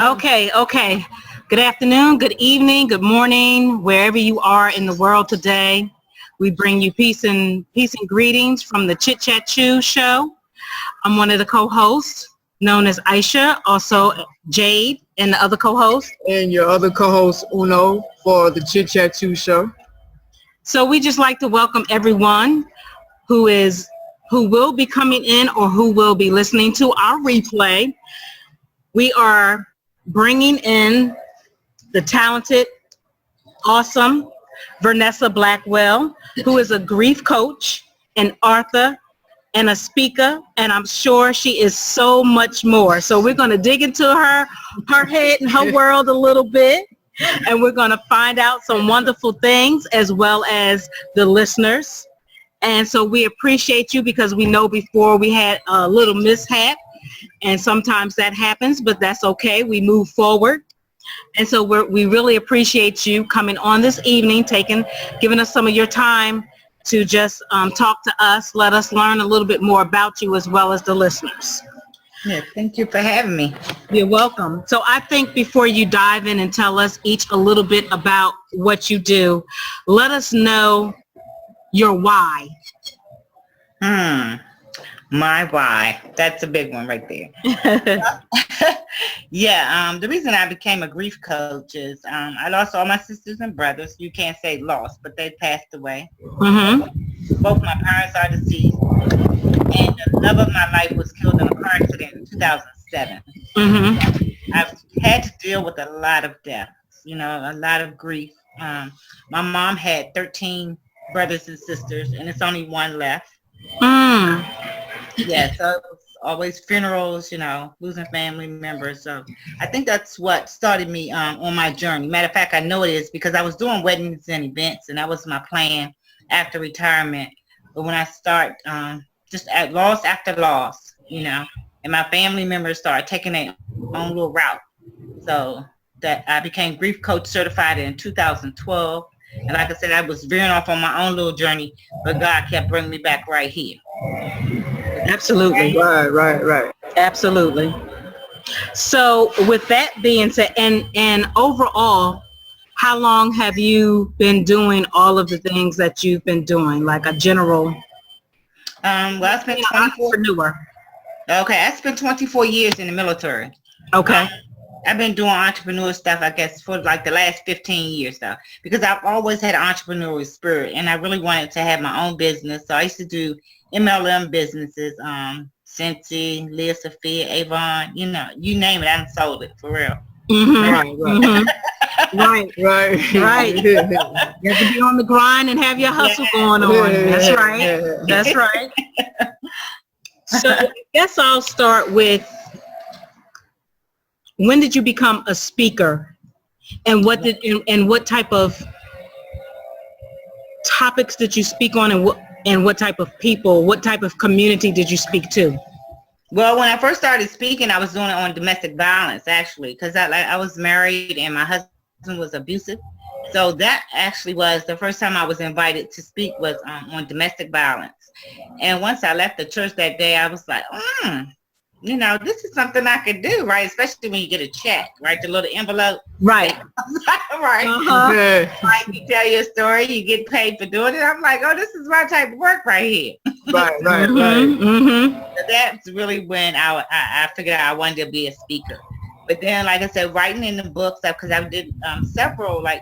Okay. Good afternoon, good evening, good morning, wherever you are in the world today. We bring you peace and greetings from the Chit Chat Chew show. I'm one of the co-hosts, known as Aisha, also Jade, and the other co-host. And your other co-host, Uno, for the Chit Chat Chew show. So we just like to welcome everyone who will be coming in or who will be listening to our replay. We are bringing in the talented, awesome Vernessa Blackwell, who is a grief coach, an author, and a speaker, and I'm sure she is so much more. So we're going to dig into her head and her world a little bit, and we're going to find out some wonderful things as well as the listeners. And so we appreciate you because we know before we had a little mishap, and sometimes that happens, but that's okay. We move forward. And so we really appreciate you coming on this evening, giving us some of your time to just talk to us, let us learn a little bit more about you as well as the listeners. Yeah, thank you for having me. You're welcome. So I think before you dive in and tell us each a little bit about what you do, let us know your why. My why. That's a big one right there. Yeah, the reason I became a grief coach is I lost all my sisters and brothers. You can't say lost, but they passed away. Mm-hmm. Both my parents are deceased, and the love of my life was killed in a car accident in 2007. Mm-hmm. I've had to deal with a lot of deaths, a lot of grief. My mom had 13 brothers and sisters, and it's only one left. Yeah, so it was always funerals, losing family members. So I think that's what started me on my journey. Matter of fact, I know it is because I was doing weddings and events, and that was my plan after retirement. But when I start just at loss after loss, and my family members started taking their own little route. So that I became grief coach certified in 2012. And like I said, I was veering off on my own little journey, but God kept bringing me back right here. Absolutely. Right. Absolutely. So with that being said, and overall, how long have you been doing all of the things that you've been doing, like a general? Well, I spent 24. Entrepreneur. Okay, I spent 24 years in the military. Okay. I've been doing entrepreneur stuff, I guess, for like the last 15 years now, because I've always had an entrepreneurial spirit, and I really wanted to have my own business. So I used to do MLM businesses, Cincy, Leah Sophia, Avon, you name it, I done sold it, for real. Mm-hmm. Right. You have to be on the grind and have your hustle going on. That's right. That's right. So I guess I'll start with, when did you become a speaker, and what type of topics did you speak on, and what type of people, what type of community did you speak to? Well, when I first started speaking, I was doing it on domestic violence, actually, because I was married and my husband was abusive. So that actually was the first time I was invited to speak, was on domestic violence. And once I left the church that day, I was like, this is something I could do, right? Especially when you get a check, right? The little envelope. Right. Right. Uh-huh. Like, you tell your story, you get paid for doing it. I'm like, oh, this is my type of work right here. Right. Mm-hmm. So that's really when I figured out I wanted to be a speaker. But then, like I said, writing in the books, because I did several, 9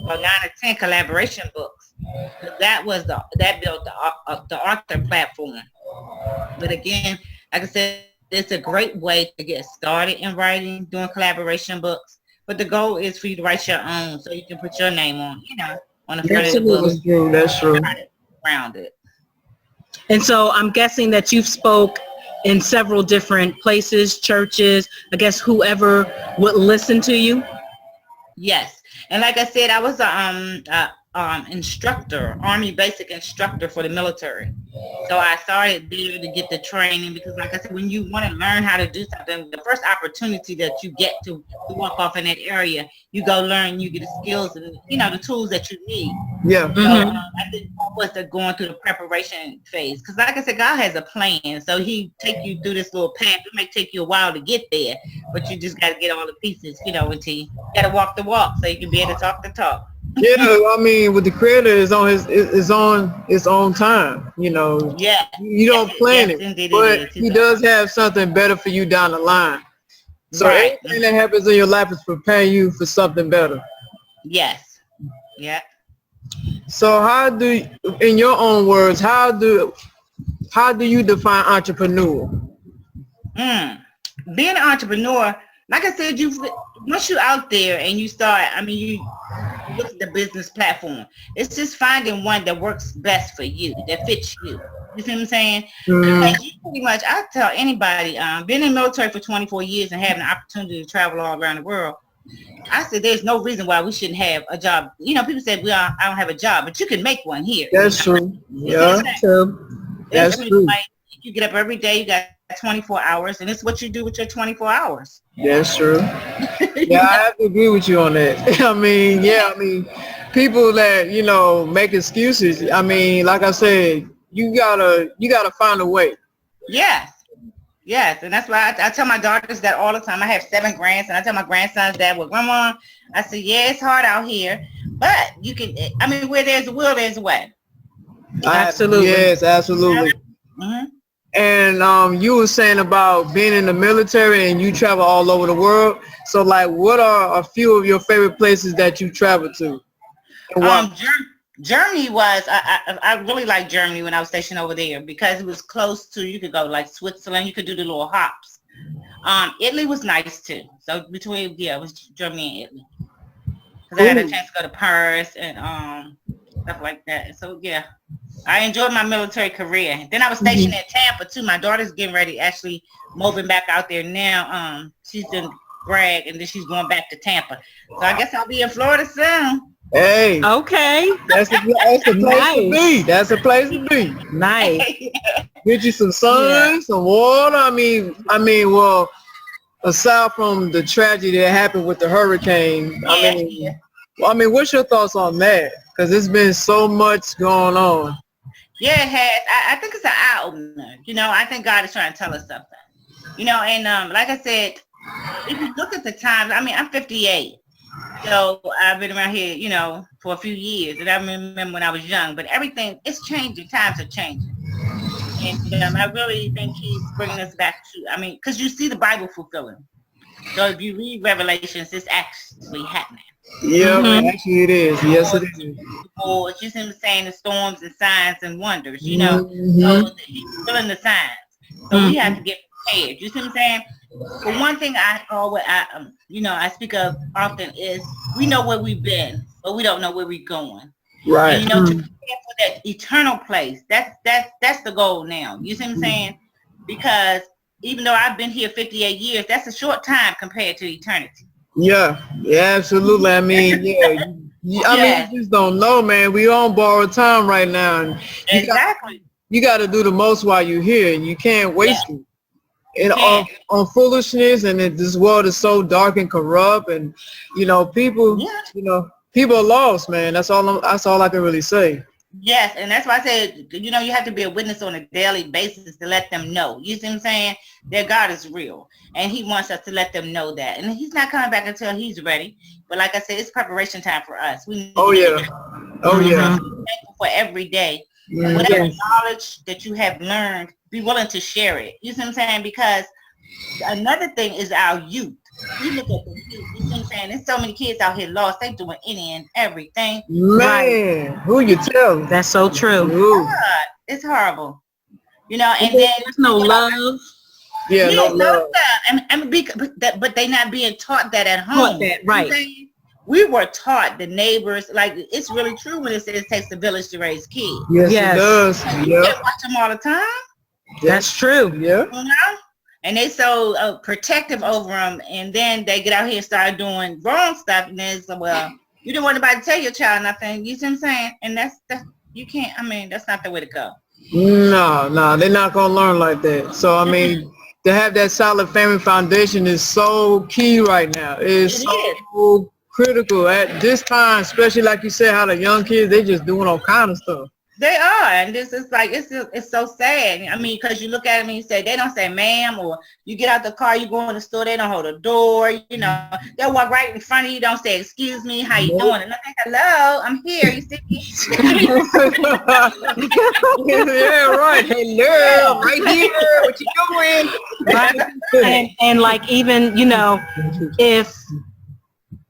or 10 collaboration books. That built the author platform. But again, like I said, it's a great way to get started in writing, doing collaboration books. But the goal is for you to write your own, so you can put your name on the front of the book. That's true. Around it. And so I'm guessing that you've spoke in several different places, churches, I guess whoever would listen to you. Yes. And like I said, I was instructor, Army basic instructor for the military. So I started there to get the training because, like I said, when you want to learn how to do something, the first opportunity that you get to walk off in that area, you go learn, you get the skills and, the tools that you need. Yeah. So I think that was going through the preparation phase. Because like I said, God has a plan. So he take you through this little path. It may take you a while to get there, but you just got to get all the pieces, until you got to walk the walk so you can be able to talk the talk. Yeah, I mean, with the creator is on is on its own time. Yeah, you don't plan yes, it, indeed but it he is. does have something better for you down the line. So Right. everything that happens in your life is preparing you for something better. Yes. Yeah. So in your own words, how do you define entrepreneur? Being an entrepreneur, like I said, once you're out there and you start, you look at the business platform. It's just finding one that works best for you, that fits you. You see what I'm saying? Because you pretty much, I tell anybody, being in the military for 24 years and having the opportunity to travel all around the world, I said there's no reason why we shouldn't have a job. People say, I don't have a job, but you can make one here. That's true. Yeah, true. That's true. Like, you get up every day, you got 24 hours, and it's what you do with your 24 hours. That's true. Yeah, I have to agree with you on that. People that, make excuses. Like I said, you gotta find a way. Yes, and that's why I tell my daughters that all the time. I have 7 grandsons. I tell my grandsons that, well, Grandma, I say, yeah, it's hard out here, but you can, where there's a will, there's a way. Absolutely. Yes, absolutely. Mm-hmm. And you were saying about being in the military and you travel all over the world. So, like, what are a few of your favorite places that you travel to? Germany was, I really liked Germany when I was stationed over there because it was close to, you could go like Switzerland, you could do the little hops. Italy was nice too. So it was Germany and Italy. Because I had a chance to go to Paris and stuff like that. So yeah, I enjoyed my military career. Then I was stationed in Tampa too. My daughter's getting ready, actually moving back out there now. She's in Bragg and then she's going back to Tampa. So I guess I'll be in Florida soon. Hey. Okay. That's a place to be. That's a place to be. Nice. Get you some sun, some water. Well, aside from the tragedy that happened with the hurricane, what's your thoughts on that? Because there's been so much going on. Yeah, it has. I think it's an eye opener. I think God is trying to tell us something. And like I said, if you look at the times, I'm 58. So I've been around here, for a few years. And I remember when I was young. But everything, it's changing. Times are changing. And I really think he's bringing us back to, because you see the Bible fulfilling. So if you read Revelations, it's actually happening. Yeah, actually it is. Yes, it is. Or it's just him saying the storms and signs and wonders, So he's fulfilling the signs. So we have to get prepared. You see what I'm saying? But one thing I speak of often is we know where we've been, but we don't know where we're going. Right. And, to prepare for that eternal place, that's the goal now. You see what I'm saying? Because even though I've been here 58 years, that's a short time compared to eternity. Yeah, absolutely. You just don't know, man. We on borrowed time right now. And you got to do the most while you're here, and you can't waste it. And on foolishness, and this world is so dark and corrupt, and people are lost, man. That's all I can really say. Yes, and that's why I said, you have to be a witness on a daily basis to let them know. You see what I'm saying? That God is real, and he wants us to let them know that. And he's not coming back until he's ready. But like I said, it's preparation time for us. Oh yeah. Thankful for every day. And whatever knowledge that you have learned, be willing to share it. You see what I'm saying? Because another thing is our youth. You look at the youth, you see what I'm saying? There's so many kids out here lost. They doing any and everything. Man, who you tell? That's so true. God, it's horrible. And then there's no love. Yeah, no love. But they not being taught that at home. Right. We were taught, the neighbors, like it's really true when it says it takes a village to raise kids. Yes. It does. You can't watch them all the time. That's true. Yeah. And they so protective over them, and then they get out here and start doing wrong stuff, and then you didn't want anybody to tell your child nothing. You see what I'm saying? And that's you can't. I mean, that's not the way to go. No, they're not gonna learn like that. So I mean, to have that solid family foundation is so key right now. It's so critical at this time, especially like you said, how the young kids, they just doing all kind of stuff. They are, and this is like, it's so sad. I mean, because you look at them and you say, they don't say ma'am, or you get out the car, you go in the store, they don't hold the door, you know, they'll walk right in front of you, don't say, excuse me, how you doing? And I think, hello, I'm here, you see me? Yeah, right, hello, right here, what you doing? Right. And like, even, you know, if,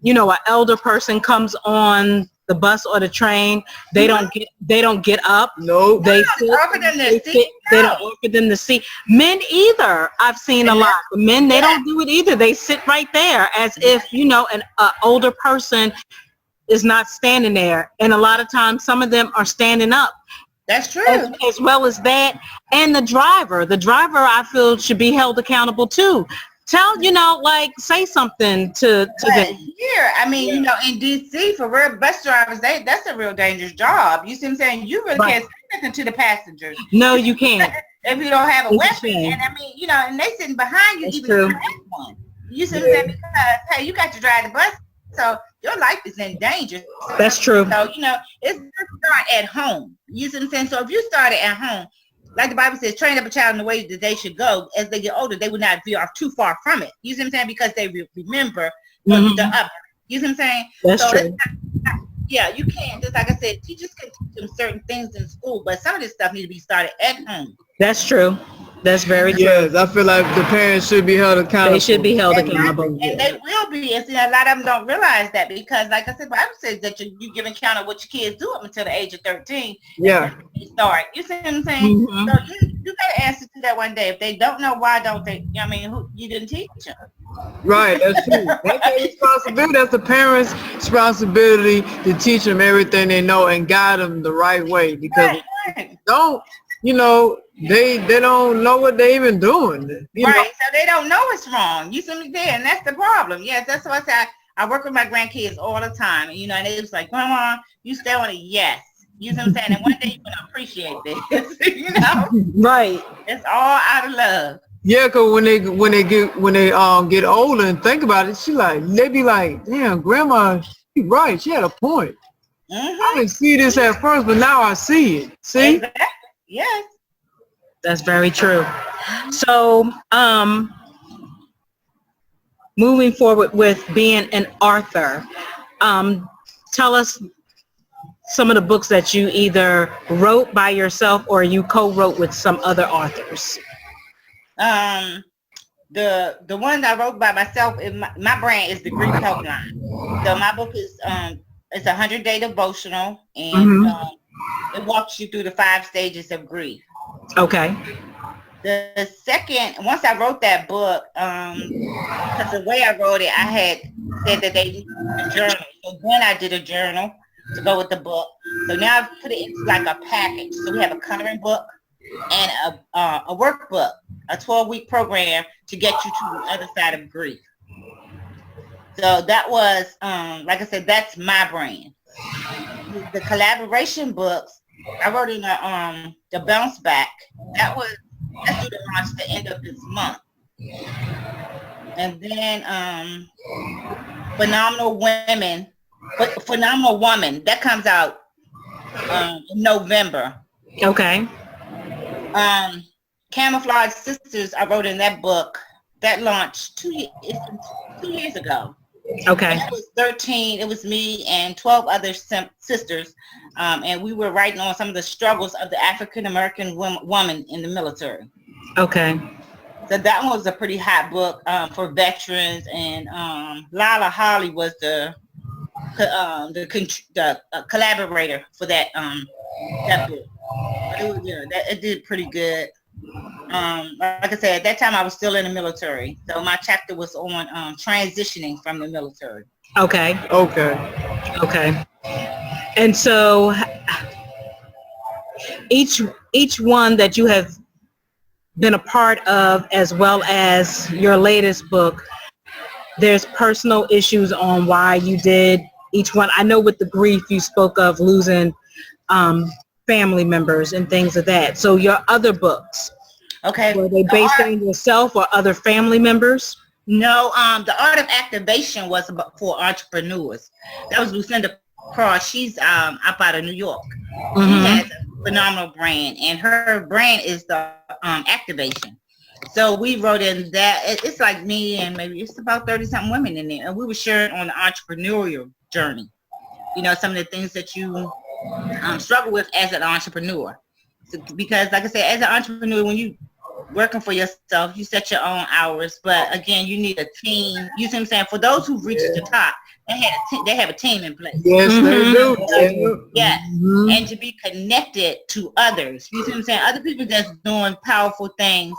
you know, an elder person comes on the bus or the train, they don't get up. No, they don't offer them the seat. They don't offer them the seat. Men either. I've seen a lot. Men, they don't do it either. They sit right there as if, you know, an older person is not standing there. And a lot of times, some of them are standing up. That's true. As well as that, and the driver I feel should be held accountable too. Tell, you know, like, say something to them. Here, I mean, you know, in D.C., for real, bus drivers, that's a real dangerous job. You see what I'm saying? You really can't say nothing to the passengers. No, you can't. If you don't have a weapon. And I mean, you know, and they sitting behind you. That's even true. if you have one. You see what I'm saying? Because, hey, you got to drive the bus, so your life is in danger. That's true. So, you know, it's start at home. You see what I'm saying? So if you started at home, like the Bible says, train up a child in the way that they should go. As they get older, they will not veer off too far from it. You see what I'm saying? Because they remember the upper. You see what I'm saying? That's true. Yeah, you can't. Just like I said, teachers can teach them certain things in school, but some of this stuff needs to be started at home. That's true. That's very true. Yes, I feel like the parents should be held accountable. They should be held accountable. And they will be. And see, a lot of them don't realize that because, like I said, the Bible says that you give account of what your kids do up until the age of 13. Yeah. They start. You see what I'm saying? So you got to answer to that one day. If they don't know, why don't they? I mean, you didn't teach them. Right, that's true. That's their responsibility. That's the parents' responsibility to teach them everything they know and guide them the right way. Because don't, you know, they don't know what they even doing. You know? So they don't know it's wrong. You see me there, and that's the problem. Yes, that's why I say I work with my grandkids all the time. You know, and they was like, Grandma, you stay on it. Yes. You know what I'm saying? And one day you're gonna appreciate this. You know? Right. It's all out of love. Yeah, cause when they get older and think about it, they be like, damn, Grandma, she right. She had a point. I didn't see this at first, but now I see it. See? Exactly. Yes. That's very true. So, moving forward with being an author, tell us some of the books that you either wrote by yourself or you co-wrote with some other authors. The one I wrote by myself, my brand is the Grief Helpline. So my book is it's a 100-day devotional, and it walks you through the 5 stages of grief. Okay. The second, once I wrote that book, because the way I wrote it, I had said that they needed a journal. So then I did a journal to go with the book. So now I've put it into like a package. So we have a coloring book and a workbook, a 12-week program to get you to the other side of grief. So that was, like I said, that's my brand. The collaboration books, I wrote in the Bounce Back. That's due to launch the end of this month. And then Phenomenal Woman, that comes out in November. Okay. Camouflage Sisters, I wrote in that book. That launched 2 years ago. Okay. And it was 13. It was me and 12 other sisters, and we were writing on some of the struggles of the African American woman in the military. Okay. So that one was a pretty hot book for veterans, and Lala Holly was the collaborator for that book. But it did pretty good. Like I said, at that time I was still in the military, so my chapter was on transitioning from the military. Okay. Okay. And so each one that you have been a part of, as well as your latest book, there's personal issues on why you did each one. I know with the grief you spoke of losing family members and things of that. So your other books, okay, were they based on yourself or other family members? No, the Art of Activation was for entrepreneurs. That was Lucinda Cross. She's up out of New York. She has a phenomenal brand, and her brand is the activation. So we wrote in that. It's like me and maybe it's about 30-something women in there, and we were sharing on the entrepreneurial journey. You know, some of the things that you struggle with as an entrepreneur. So, because like I said, as an entrepreneur, when you working for yourself, you set your own hours, but again, you need a team. You see what I'm saying? For those who've reached the top, they have a team in place. Yes, they do. Yes, and to be connected to others. You see what I'm saying? Other people that's doing powerful things.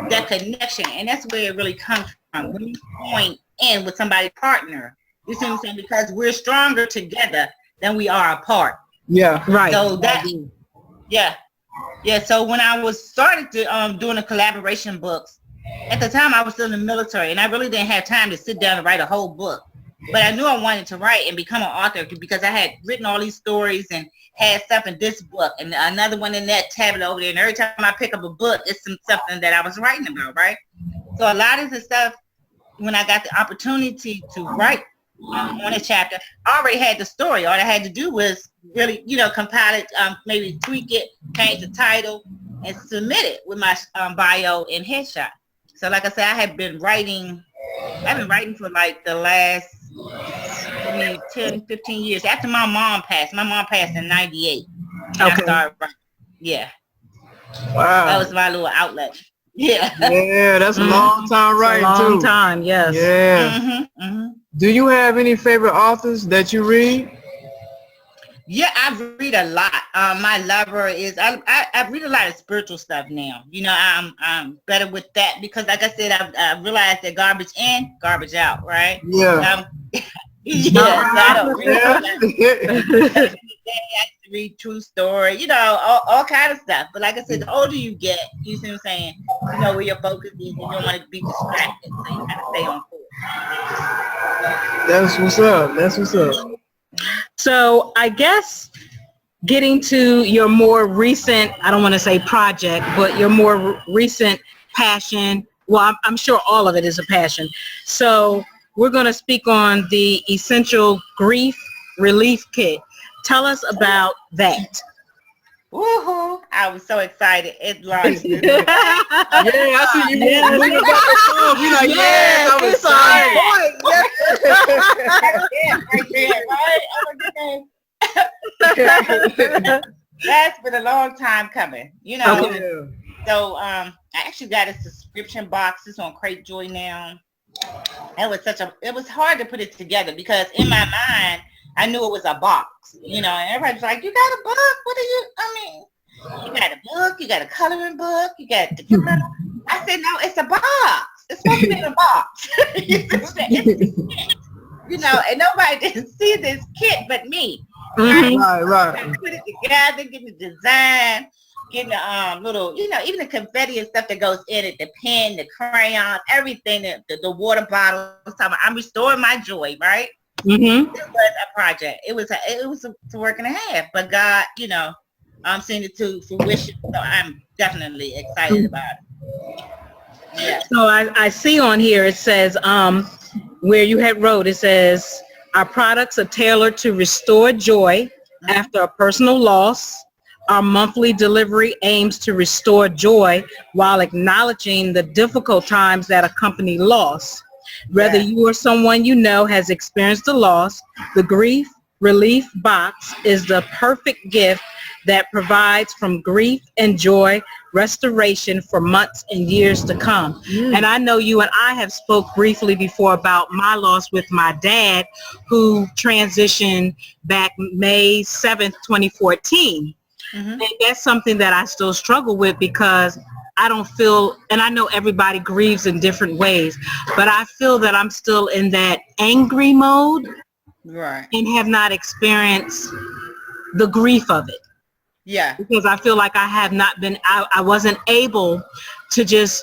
That connection, and that's where it really comes from. When you join in with somebody partner, you see what I'm saying? Because we're stronger together than we are apart. Yeah, right. So that, yeah. So when I was started to doing the collaboration books, at the time I was still in the military, and I really didn't have time to sit down and write a whole book. But I knew I wanted to write and become an author because I had written all these stories and had stuff in this book and another one in that tablet over there. And every time I pick up a book, it's something that I was writing about, right? So a lot of the stuff, when I got the opportunity to write on a chapter, I already had the story. All I had to do was really, compile it, maybe tweak it, change the title, and submit it with my bio and headshot. So like I said, I've been writing for like the last 10, 15 years. After my mom passed in 98. Okay. I started writing. Yeah. Wow. That was my little outlet. Yeah. Yeah, that's a long time writing too. Long time, yes. Yeah. Do you have any favorite authors that you read? Yeah, I read a lot. My lover is I read a lot of spiritual stuff now. I'm better with that because, like I said, I realized that garbage in, garbage out, right? Yeah. So I don't read. I read true story, all kind of stuff. But like I said, the older you get, you see what I'm saying? You know where your focus is, and you don't want to be distracted, so you gotta stay on course. That's what's up. So I guess getting to your more recent, I don't want to say project, but your more recent passion, well, I'm sure all of it is a passion. So we're going to speak on the Essential Grief Relief Kit. Tell us about that. Woohoo! I was so excited. It launched. Yeah, I see you. Yeah, we about the song. We like, yes, I'm excited. That's been a long time coming, Okay. So I actually got a subscription box. It's on Crate Joy now. It was hard to put it together because in my mind I knew it was a box, and everybody's like, you got a book? You got a book, you got a coloring book, you got the journal. I said, no, it's a box. It's supposed to be in a box. And nobody didn't see this kit but me. Right. Put it together, get the design, getting the little, even the confetti and stuff that goes in it, the pen, the crayons, everything, the water bottle. I'm restoring my joy, right? It was a project. It was a work and a half, but God, I'm seeing it to fruition. So I'm definitely excited about it. Yeah. So I see on here it says where you had wrote, it says our products are tailored to restore joy after a personal loss. Our monthly delivery aims to restore joy while acknowledging the difficult times that accompany loss. Whether you or someone you know has experienced a loss, the Grief Relief Box is the perfect gift that provides from grief and joy restoration for months and years to come. And I know you and I have spoke briefly before about my loss with my dad, who transitioned back May 7th, 2014. And that's something that I still struggle with because I don't feel, and I know everybody grieves in different ways, but I feel that I'm still in that angry mode, right, and have not experienced the grief of it. Yeah. Because I feel like I have not been, I wasn't able to just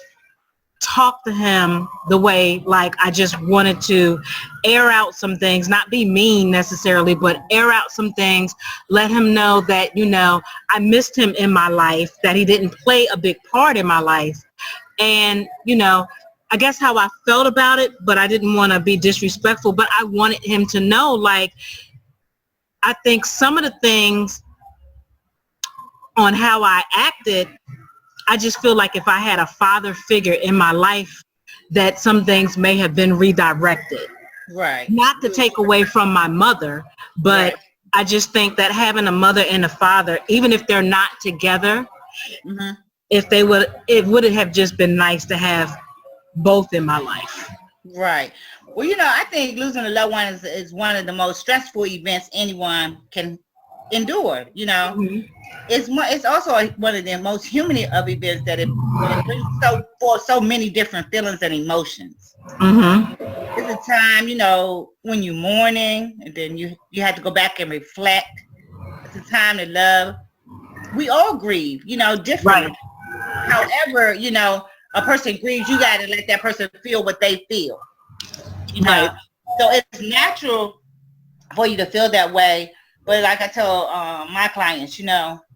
talk to him the way like I just wanted to air out some things, not be mean necessarily, but air out some things, let him know that, I missed him in my life, that he didn't play a big part in my life. And, I guess how I felt about it, but I didn't want to be disrespectful, but I wanted him to know, like, I think some of the things on how I acted, I just feel like if I had a father figure in my life, that some things may have been redirected. Right. Not to take away from my mother, but right. I just think that having a mother and a father, even if they're not together, mm-hmm. It would have just been nice to have both in my life. Right. Well, I think losing a loved one is one of the most stressful events anyone can endure. Mm-hmm. It's also one of the most human of events that it brings so many different feelings and emotions. Mm-hmm. It's a time, when you're mourning, and then you have to go back and reflect. It's a time to love. We all grieve, differently. Right. However, a person grieves, you got to let that person feel what they feel. Right. So it's natural for you to feel that way. But like I tell my clients,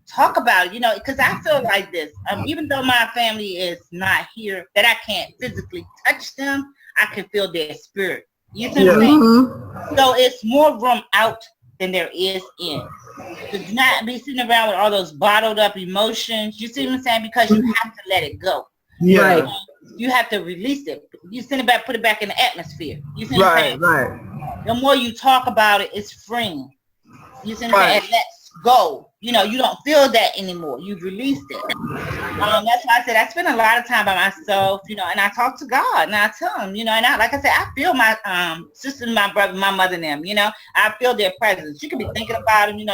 talk about it, because I feel like this. Even though my family is not here, that I can't physically touch them, I can feel their spirit. You see what I'm saying? Mm-hmm. So it's more room out than there is in. To not be sitting around with all those bottled up emotions. You see what I'm saying? Because you have to let it go. Yeah. Right. You have to release it. You send it back, put it back in the atmosphere. You see what I'm saying? Right. The more you talk about it, it's freeing. You see what I'm saying? And let's go. You don't feel that anymore. You've released it. That's why I said I spend a lot of time by myself, and I talk to God and I tell him, and like I said, I feel my sister, my brother, my mother and them, I feel their presence. You can be thinking about them, and you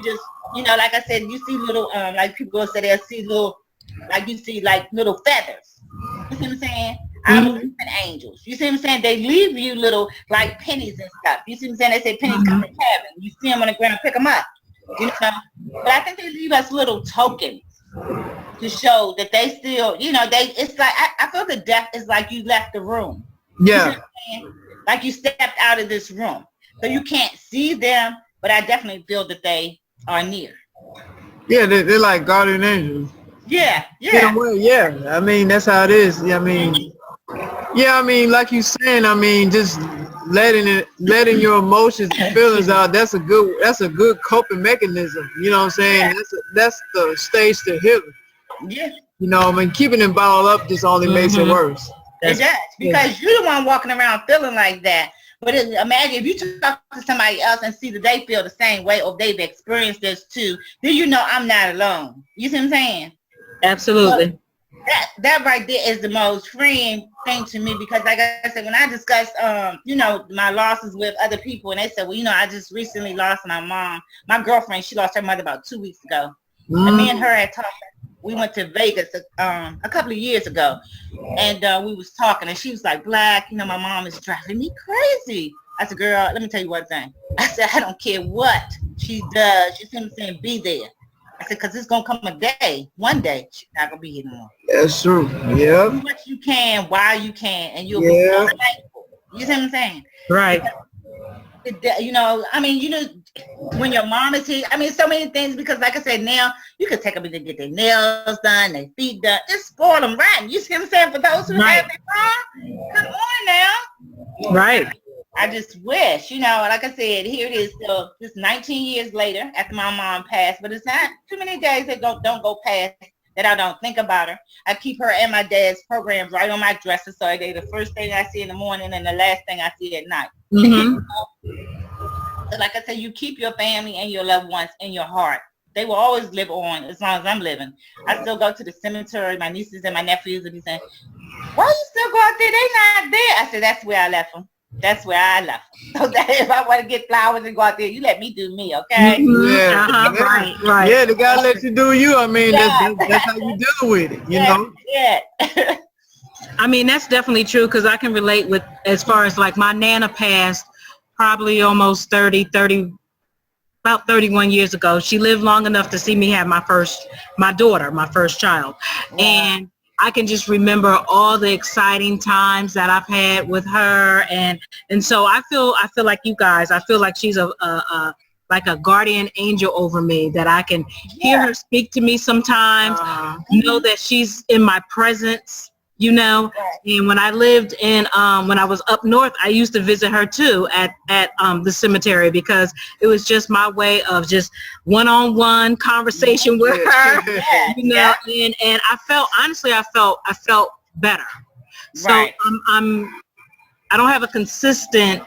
just, like I said, you see little, like people go say they'll see little, like you see like little feathers. You see what I'm saying? I believe in angels. You see what I'm saying? They leave you little like pennies and stuff. You see what I'm saying? They say pennies come from heaven. You see them on the ground, pick them up. But I think they leave us little tokens to show that they still, it's like, I feel the death is like you left the room. Yeah. Like you stepped out of this room. So you can't see them, but I definitely feel that they are near. Yeah, they're like guardian angels. Yeah. Yeah. I mean, that's how it is. I mean, like you saying, just letting your emotions and feelings out, that's a good coping mechanism. You know what I'm saying? Yeah. That's the stage to healing. Yeah. Keeping it bottled up just only makes it worse. It does, because you're the one walking around feeling like that. But imagine if you talk to somebody else and see that they feel the same way or they've experienced this too, then I'm not alone. You see what I'm saying? Absolutely. So that right there is the most freeing thing to me, because like I said, when I discussed, my losses with other people, and they said, well, I just recently lost my mom. My girlfriend, she lost her mother about 2 weeks ago. And me and her had talked. We went to Vegas a couple of years ago, and we was talking, and she was like, Black, my mom is driving me crazy. I said, girl, let me tell you one thing. I said, I don't care what she does. You see what I'm saying? Be there. I said, because it's going to come a day, one day, she's not going to be here no more. That's true. Yeah. Do what you can, while you can, and you'll be so thankful. You see what I'm saying? Right. When your mom is here, so many things, because like I said, now you can take them to get their nails done, their feet done. Just spoil them right. You see what I'm saying? For those who have their mom, come on now. Right. I just wish, like I said, here it is still just 19 years later after my mom passed, but it's not too many days that don't go past that I don't think about her. I keep her and my dad's programs right on my dresser, so they're the first thing I see in the morning and the last thing I see at night. Mm-hmm. So like I said, you keep your family and your loved ones in your heart. They will always live on as long as I'm living. I still go to the cemetery. My nieces and my nephews will be saying, why you still go out there? They not there. I said, that's where I left them. That's where I left them. So that if I want to get flowers and go out there, you let me do me, okay? Yeah. Right. Yeah, they gotta let you do you. That's how you deal with it, you know? Yeah. That's definitely true, because I can relate with, as far as like my Nana passed probably almost 31 years ago. She lived long enough to see me have my first child. Wow. And I can just remember all the exciting times that I've had with her, and so I feel like you guys. I feel like she's a like a guardian angel over me, that I can hear her speak to me sometimes, know that she's in my presence, you know. And when I lived in, when I was up north, I used to visit her too at the cemetery, because it was just my way of just one-on-one conversation with her, you know. And I felt, honestly, I felt better. So I don't have a consistent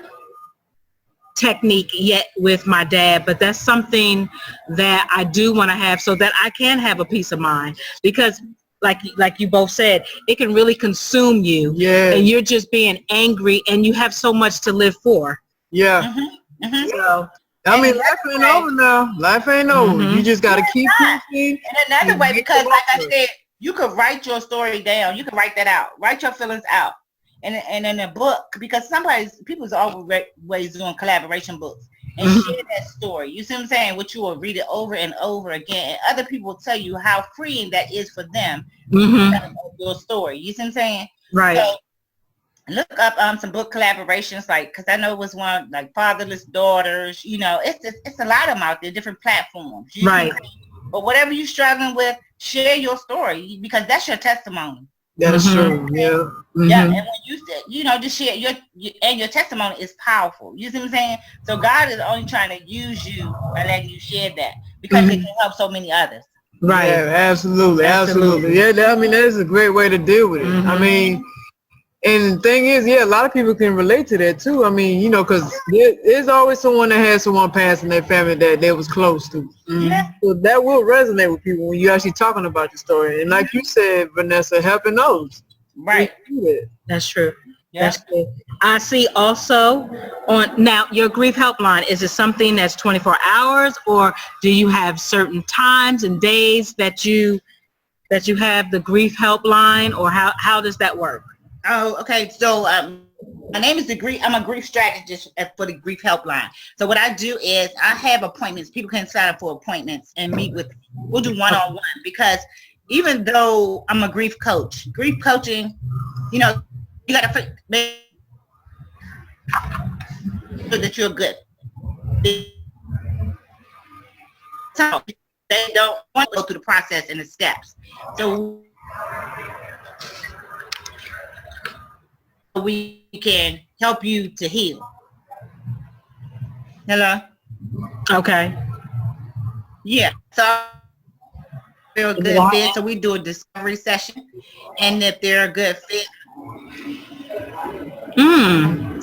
technique yet with my dad, but that's something that I do want to have, so that I can have a peace of mind, because like you both said, it can really consume you, and you're just being angry, and you have so much to live for. So I mean, life ain't over now. Life ain't over. You just got to keep pushing. And another way, because like I said, you could write your story down. You can write that out. Write your feelings out. And in a book, because people's always doing collaboration books, and share that story. You see what I'm saying? Which you will read it over and over again, and other people will tell you how freeing that is for them to tell your story. You see what I'm saying? Right. So look up some book collaborations, like, because I know it was one like Fatherless Daughters. You know, it's a lot of them out there, different platforms. Right. But whatever you're struggling with, share your story, because that's your testimony. That is true. Yeah. Yeah, and when you said, you know, just share your testimony is powerful. You see what I'm saying? So God is only trying to use you by letting you share that, because it can help so many others. Right. Yeah, absolutely. Yeah, I mean, that is a great way to deal with it. I mean, and the thing is, a lot of people can relate to that too. I mean, you know, because there's always someone that has someone pass in their family that they was close to. So that will resonate with people when you're actually talking about your story. And like you said, Vernessa, helping others. Right. That's true. That's good. I see also on now your grief helpline, is it something that's 24 hours, or do you have certain times and days that you have the grief helpline, or how does that work? Oh, okay. So my name is I'm a grief strategist for the grief helpline. So what I do is I have appointments. People can sign up for appointments and meet with. We'll do one-on-one, because even though I'm a grief coaching, you know, you got to make sure that you're good. So they don't want to go through the process and the steps. So we can help you to heal. Hello? Okay. Yeah. So they're a good fit. So we do a discovery session. And if they're a good fit.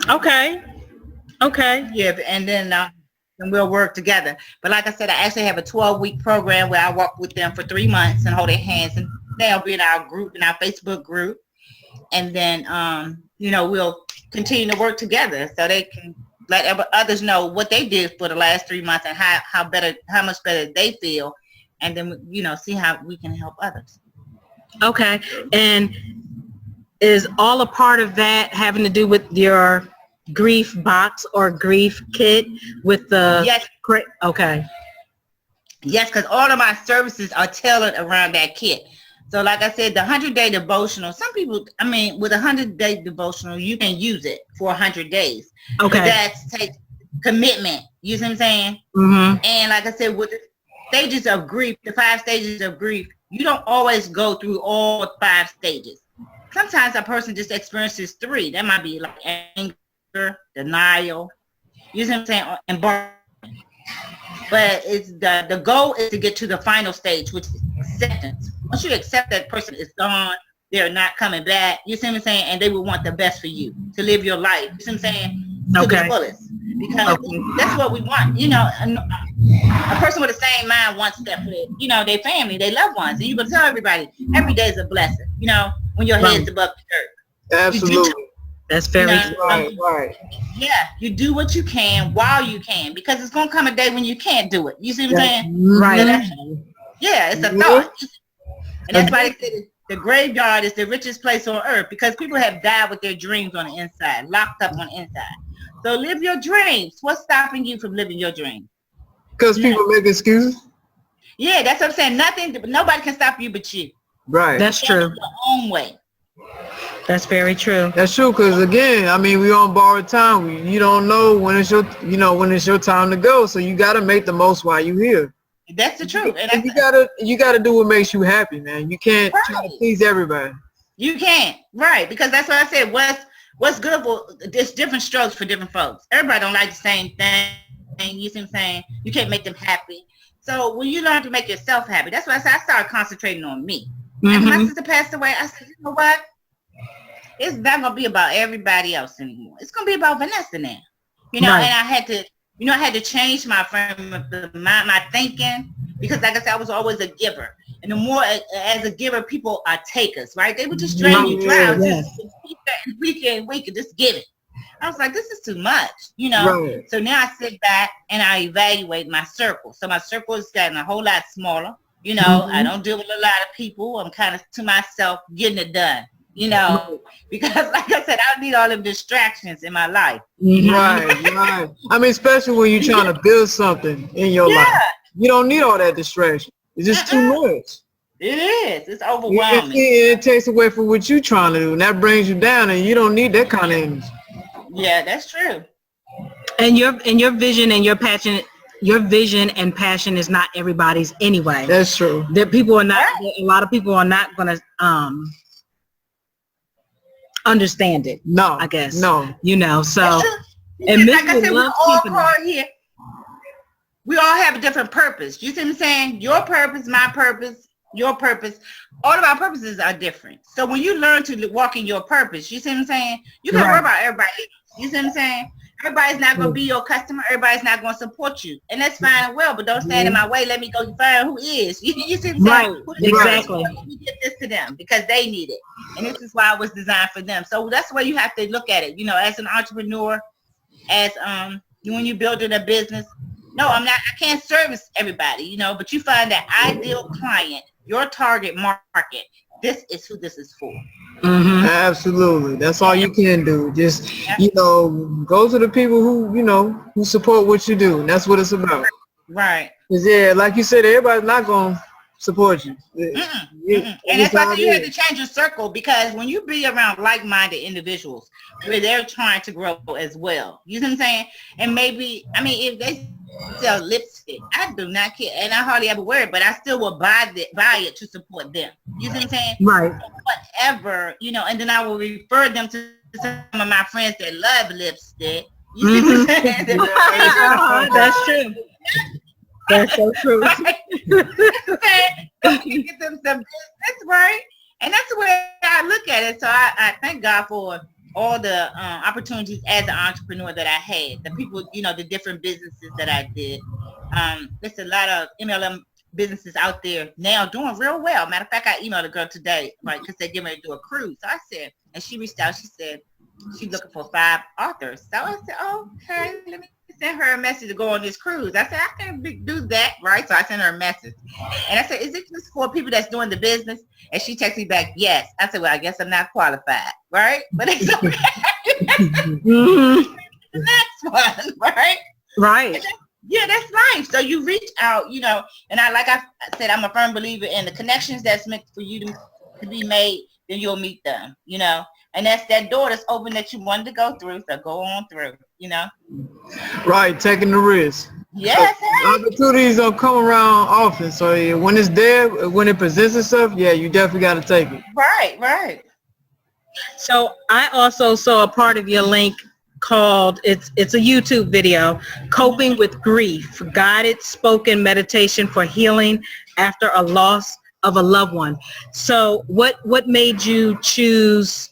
Okay. Yeah. And then and we'll work together. But like I said, I actually have a 12-week program where I walk with them for 3 months and hold their hands. And they'll be in our group, in our Facebook group. And then, you know, we'll continue to work together so they can let others know what they did for the last 3 months and how much better they feel. And then, you know, see how we can help others. Okay. And is all a part of that having to do with your grief box or grief kit with the... Yes. Okay. Yes, because all of my services are tailored around that kit. So like I said, the 100-day devotional, some people, I mean, with a 100-day devotional, you can use it for 100 days. Okay. But that takes commitment. You see what I'm saying? And like I said, with the stages of grief, the 5 stages of grief, you don't always go through all 5 stages. Sometimes a person just experiences 3. That might be like anger, denial, you see what I'm saying, embarrassment. But it's the goal is to get to the final stage, which is acceptance. Once you accept that person is gone, they're not coming back, you see what I'm saying, and they will want the best for you, to live your life, you see what I'm saying, to the fullest. Because that's what we want, you know. A person with the same mind wants that for their, you know, their family, their loved ones. And you can tell everybody, every day is a blessing, you know, when your head's above the earth. Absolutely. That's very right. Yeah, you do what you can while you can, because it's going to come a day when you can't do it. You see what I'm saying? Right. Yeah, it's a thought. And that's why they said the graveyard is the richest place on earth, because people have died with their dreams on the inside, locked up on the inside. So live your dreams. What's stopping you from living your dreams? Because people make excuses. Yeah, that's what I'm saying. Nobody can stop you but you. Right. That's true. Your own way. That's very true. That's true, because again, I mean, we on borrowed time. You don't know when it's your, when it's your time to go. So you got to make the most while you're here. That's the truth. And you gotta do what makes you happy, man. You can't try to please everybody. You can't, right? Because that's what I said. What's good for? There's different strokes for different folks. Everybody don't like the same thing. You see what I'm saying? You can't make them happy. So when you learn to make yourself happy, that's why I said I started concentrating on me. And my sister passed away. I said, you know what? It's not gonna be about everybody else anymore. It's gonna be about Vernessa now. And I had to change my frame of mind, my thinking, because like I said, I was always a giver. And the more as a giver, people are takers, right? They would just drain you dry. Just week, just give it. I was like, this is too much, Right. So now I sit back and I evaluate my circle. So my circle has gotten a whole lot smaller. I don't deal with a lot of people. I'm kind of to myself, getting it done. Because like I said, I don't need all of distractions in my life. Right. I mean, especially when you're trying to build something in your life. You don't need all that distraction. It's just too much. It is. It's overwhelming. It takes away from what you're trying to do, and that brings you down, and you don't need that kind of energy. Yeah, that's true. And your vision and your passion. Your vision and passion is not everybody's anyway. That's true. There people are not. A lot of people are not going to understand it. No, I guess. No. So and like I said, we all call here. We all have a different purpose. You see what I'm saying? Your purpose, my purpose, your purpose. All of our purposes are different. So when you learn to walk in your purpose, you see what I'm saying? You can worry about everybody. You see what I'm saying? Everybody's not going to be your customer. Everybody's not going to support you. And that's fine and well, but don't stand in my way. Let me go find who is. You see what I'm saying? Right. Exactly. Let me get this to them because they need it. And this is why it was designed for them. So that's the way you have to look at it. As an entrepreneur, as when you're building a business. No, I can't service everybody, but you find that ideal client, your target market. This is who this is for. Absolutely. That's all you can do. Just, go to the people who support what you do. And that's what it's about. Right. Because, like you said, everybody's not going to support you. And that's why you have to change your circle, because when you be around like-minded individuals where they're trying to grow as well, you know what I'm saying? And maybe, if they sell lipstick, I do not care, and I hardly ever wear it, but I still will buy it to support them. You know what I'm saying? Right. Whatever, and then I will refer them to some of my friends that love lipstick. You see what I'm saying? That's true. That's so true. Get them some business, right? And that's the way I look at it. So I thank God for all the opportunities as an entrepreneur that I had. The people, the different businesses that I did. There's a lot of MLM businesses out there now doing real well. Matter of fact, I emailed a girl today, right, because they're getting ready to do a cruise. So I said, and she reached out, she said she's looking for 5 authors. So I said, okay, let me send her a message to go on this cruise. I said, I can do that, right? So I sent her a message. And I said, is it just for people that's doing the business? And she texted me back, yes. I said, well, I guess I'm not qualified, right? But it's okay. The next one, right? Right. Yeah, that's life. So you reach out, and I said, I'm a firm believer in the connections that's meant for you to be made, then you'll meet them, and that's that door that's open that you wanted to go through. So go on through, Right, taking the risk. Yes. Opportunities don't come around often. So when it's there, when it presents itself, you definitely got to take it. Right. So I also saw a part of your link called, it's a YouTube video, Coping with Grief, Guided Spoken Meditation for Healing After a Loss of a Loved One. So what made you choose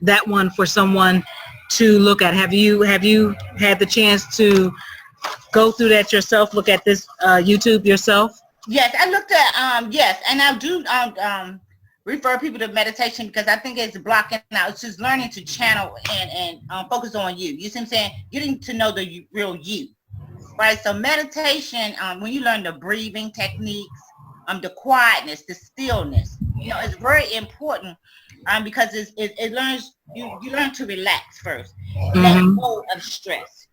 that one for someone to look at? Have you had the chance to go through that yourself, look at this YouTube yourself? Yes, I looked at, yes, and I do refer people to meditation because I think it's blocking out. It's just learning to channel and focus on you. You see what I'm saying? Getting to know the real you, right? So meditation, when you learn the breathing techniques, the quietness, the stillness, it's very important because it learns, you learn to relax first, let go of stress,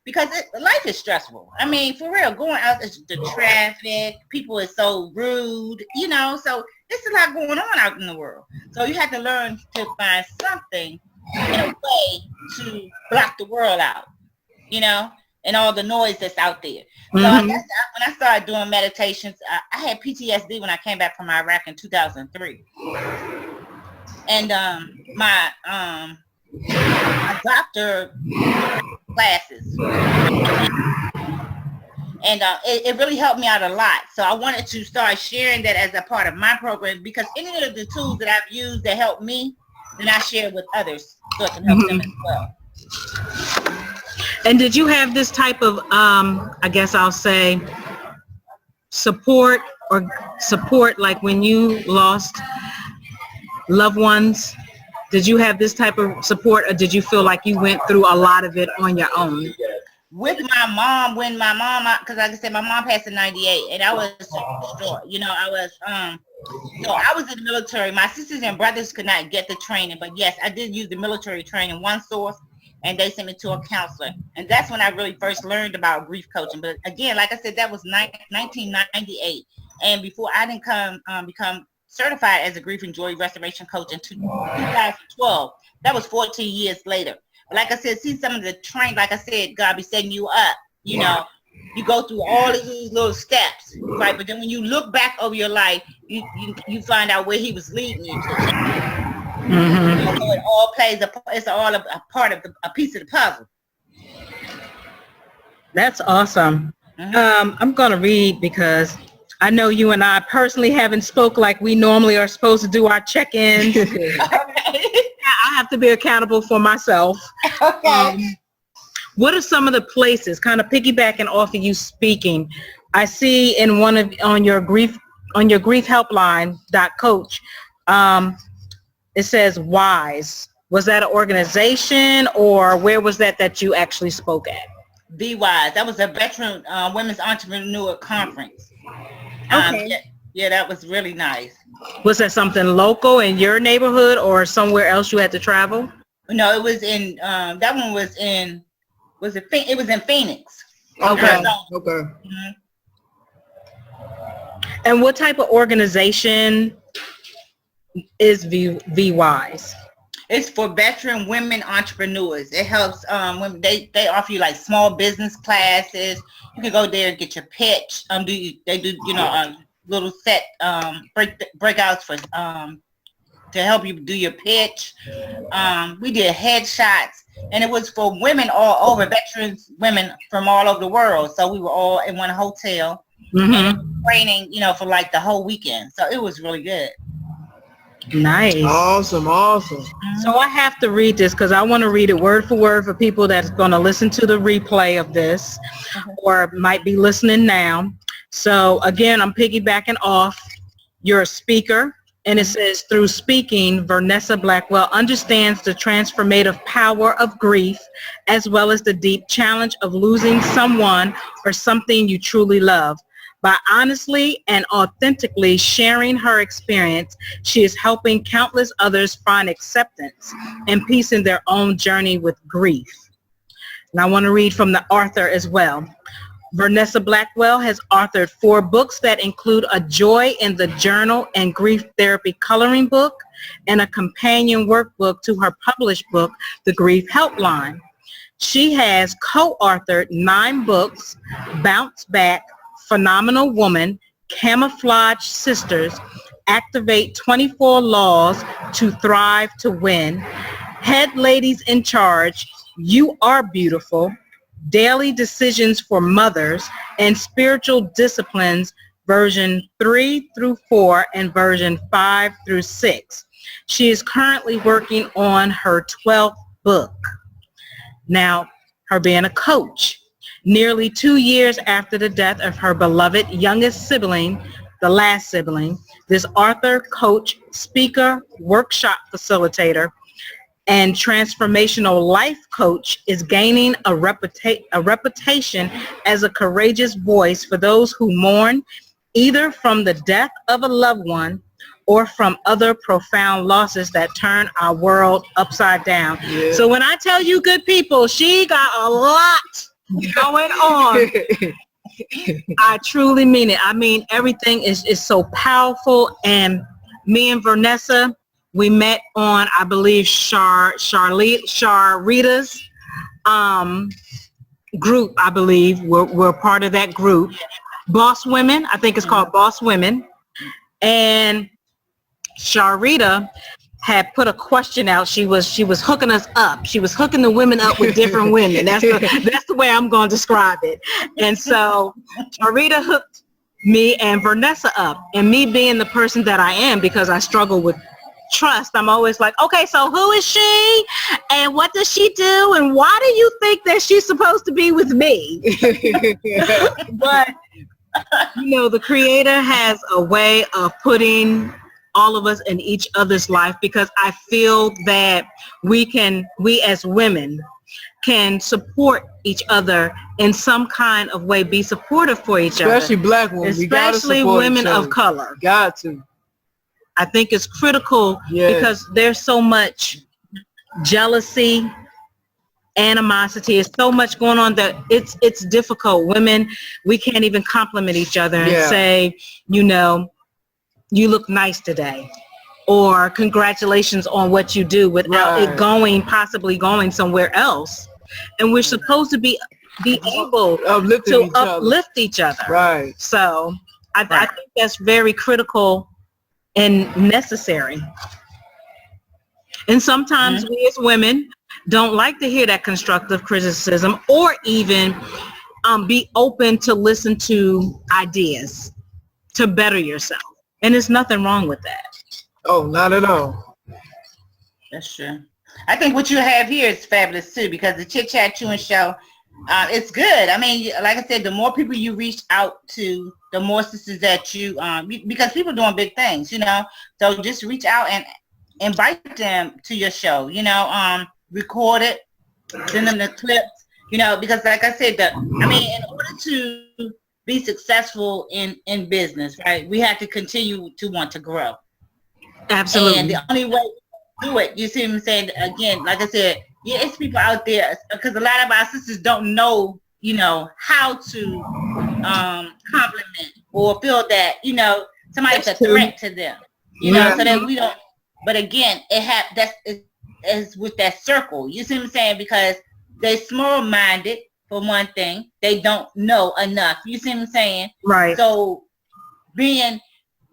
because life is stressful. I mean, for real, going out, the traffic, people is so rude, you know, so there's a lot going on out in the world. So you have to learn to find something in a way to block the world out, you know, and all the noise that's out there. So I guess when I started doing meditations, I had PTSD when I came back from Iraq in 2003. And my doctor classes, and it really helped me out a lot. So I wanted to start sharing that as a part of my program, because any of the tools that I've used that help me, then I share with others so it can help them as well. And did you have this type of, I guess I'll say, support like when you lost loved ones? Did you have this type of support, or did you feel like you went through a lot of it on your own? With my mom, because like I said, my mom passed in 98, and I was distraught. You know, I was in the military. My sisters and brothers could not get the training, but yes, I did use the military training, one source, and they sent me to a counselor. And that's when I really first learned about grief coaching. But again, like I said, that was 1998. And before I didn't become certified as a grief and joy restoration coach in 2012. That was 14 years later. But like I said, see some of the training, like I said, God be setting you up. You know, you go through all of these little steps, right? But then when you look back over your life, you find out where he was leading you to. So it all plays it's all a part of a piece of the puzzle. That's awesome. I'm going to read, because I know you and I personally haven't spoke like we normally are supposed to do our check-ins. I have to be accountable for myself. Okay. What are some of the places, kind of piggybacking off of you speaking? I see in on your grief helpline .coach, it says WISE. Was that an organization, or where was that you actually spoke at? Be Wise. That was a veteran women's entrepreneur conference. Okay. Yeah, that was really nice. Was that something local in your neighborhood or somewhere else you had to travel? No, it was in that one was in it was in Phoenix. Okay. And what type of organization is VWise? It's for veteran women entrepreneurs. It helps women. They offer you like small business classes. You can go there and get your pitch. They do little set breakouts for to help you do your pitch. We did headshots, and it was for women all over, veterans women from all over the world. So we were all in one hotel and training, for like the whole weekend. So it was really good. Nice. Awesome. So I have to read this because I want to read it word for word for people that's going to listen to the replay of this or might be listening now. So again, I'm piggybacking off. You're a speaker, and it says, through speaking, Vernessa Blackwell understands the transformative power of grief, as well as the deep challenge of losing someone or something you truly love. By honestly and authentically sharing her experience, she is helping countless others find acceptance and peace in their own journey with grief. And I want to read from the author as well. Vernessa Blackwell has authored 4 books that include a Joy in the Journal and Grief Therapy coloring book and a companion workbook to her published book, The Grief Helpline. She has co-authored 9 books: Bounce Back, Phenomenal Woman, Camouflage Sisters, Activate 24 Laws to Thrive to Win, Head Ladies in Charge, You Are Beautiful, Daily Decisions for Mothers, and Spiritual Disciplines, version 3 through 4 and version 5 through 6. She is currently working on her 12th book. Now, her being a coach. Nearly 2 years after the death of her beloved youngest sibling, the last sibling, this author, coach, speaker, workshop facilitator, and transformational life coach is gaining a reputation as a courageous voice for those who mourn either from the death of a loved one or from other profound losses that turn our world upside down. Yeah. So when I tell you, good people, she got a lot going on. I truly mean it. I mean, everything is so powerful. And me and Vernessa, we met on, I believe, Sharita's group, I believe. We're part of that group. Boss Women, I think it's called Boss Women. And Sharita had put a question out. She was hooking us up. She was hooking the women up with different women. That's the way I'm going to describe it. And so Sharita hooked me and Vernessa up. And me being the person that I am, because I struggle with trust, I'm always like, okay, so who is she? And what does she do? And why do you think that she's supposed to be with me? But, you know, the Creator has a way of putting all of us in each other's life, because I feel that we as women can support each other in some kind of way, be supportive for each other. Especially black women. Especially women of color. Got to. I think it's critical because there's so much jealousy, animosity, is so much going on that it's difficult. Women, we can't even compliment each other and say, you know, you look nice today, or congratulations on what you do, without it possibly going somewhere else. And we're supposed to be able to uplift each other. Right. So I think that's very critical and necessary. And sometimes we as women don't like to hear that constructive criticism, or even be open to listen to ideas to better yourself. And there's nothing wrong with that. Oh, not at all. That's true. I think what you have here is fabulous too, because the Chit Chat Chewing Show, it's good. I mean, like I said, the more people you reach out to, the more sisters that you, because people are doing big things, you know. So just reach out and invite them to your show, you know, record it, send them the clips, you know, because like I said, in order to be successful in business, right, we have to continue to want to grow. Absolutely. And the only way to do it, you see what I'm saying, again, like I said, it's people out there, because a lot of our sisters don't know, you know, how to compliment or feel that, you know, somebody's a threat to them, you know, so that we don't. But again, it's with that circle, you see what I'm saying, because they're small-minded. For one thing, they don't know enough. You see what I'm saying? Right. So being,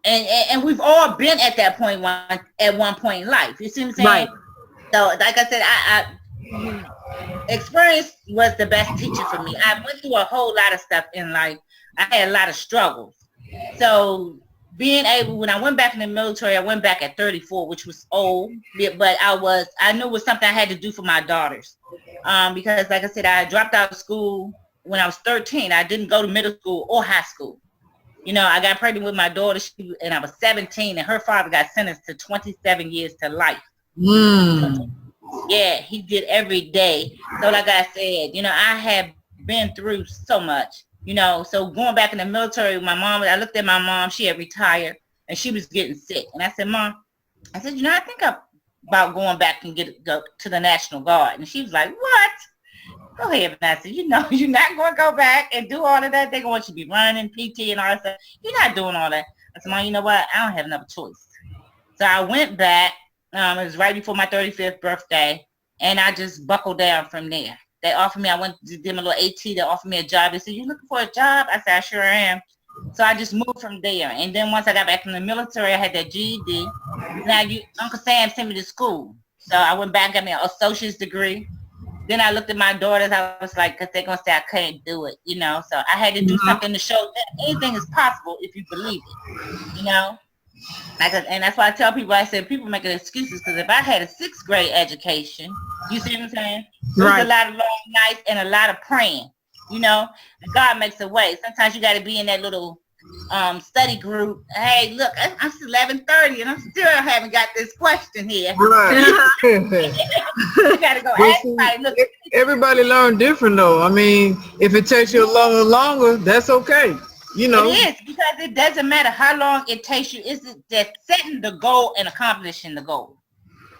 and we've all been at that point at one point in life. You see what I'm saying? Right. So like I said, I experience was the best teacher for me. I went through a whole lot of stuff in life. I had a lot of struggles. So being able, when I went back in the military, I went back at 34, which was old, but I knew it was something I had to do for my daughters. Because like I said, I dropped out of school when I was 13. I didn't go to middle school or high school. You know, I got pregnant with my daughter and I was 17, and her father got sentenced to 27 years to life. Yeah, he did every day. So like I said, you know, I have been through so much, you know. So going back in the military, I looked at my mom, she had retired and she was getting sick. And I said, Mom, I said, you know, I think about going back and go to the National Guard. And she was like, what? Go ahead, Vernessa. You know, you're not going to go back and do all of that. They're going to be running PT and all that stuff. You're not doing all that. I said, Mom, you know what? I don't have another choice. So I went back. It was right before my 35th birthday. And I just buckled down from there. They offered me, I went to do my little AT. They offered me a job. They said, you looking for a job? I said, I sure am. So I just moved from there. And then once I got back in the military, I had that GED. Now Uncle Sam sent me to school. So I went back and got me an associate's degree. Then I looked at my daughters. I was like, because they're going to say I couldn't do it, you know. So I had to do something to show that anything is possible if you believe it, you know. And that's why I tell people, I said, people making excuses, because if I had a 6th grade education, you see what I'm saying? There's a lot of long nights and a lot of praying, you know. And God makes a way. Sometimes you got to be in that little study group. Hey, look, I'm 11:30 and I'm still haven't got this question here. Right. You got to go ask somebody. Look, everybody learn different though. I mean, if it takes you a little longer, that's okay. You know. It is, because it doesn't matter how long it takes you. It's just setting the goal and accomplishing the goal.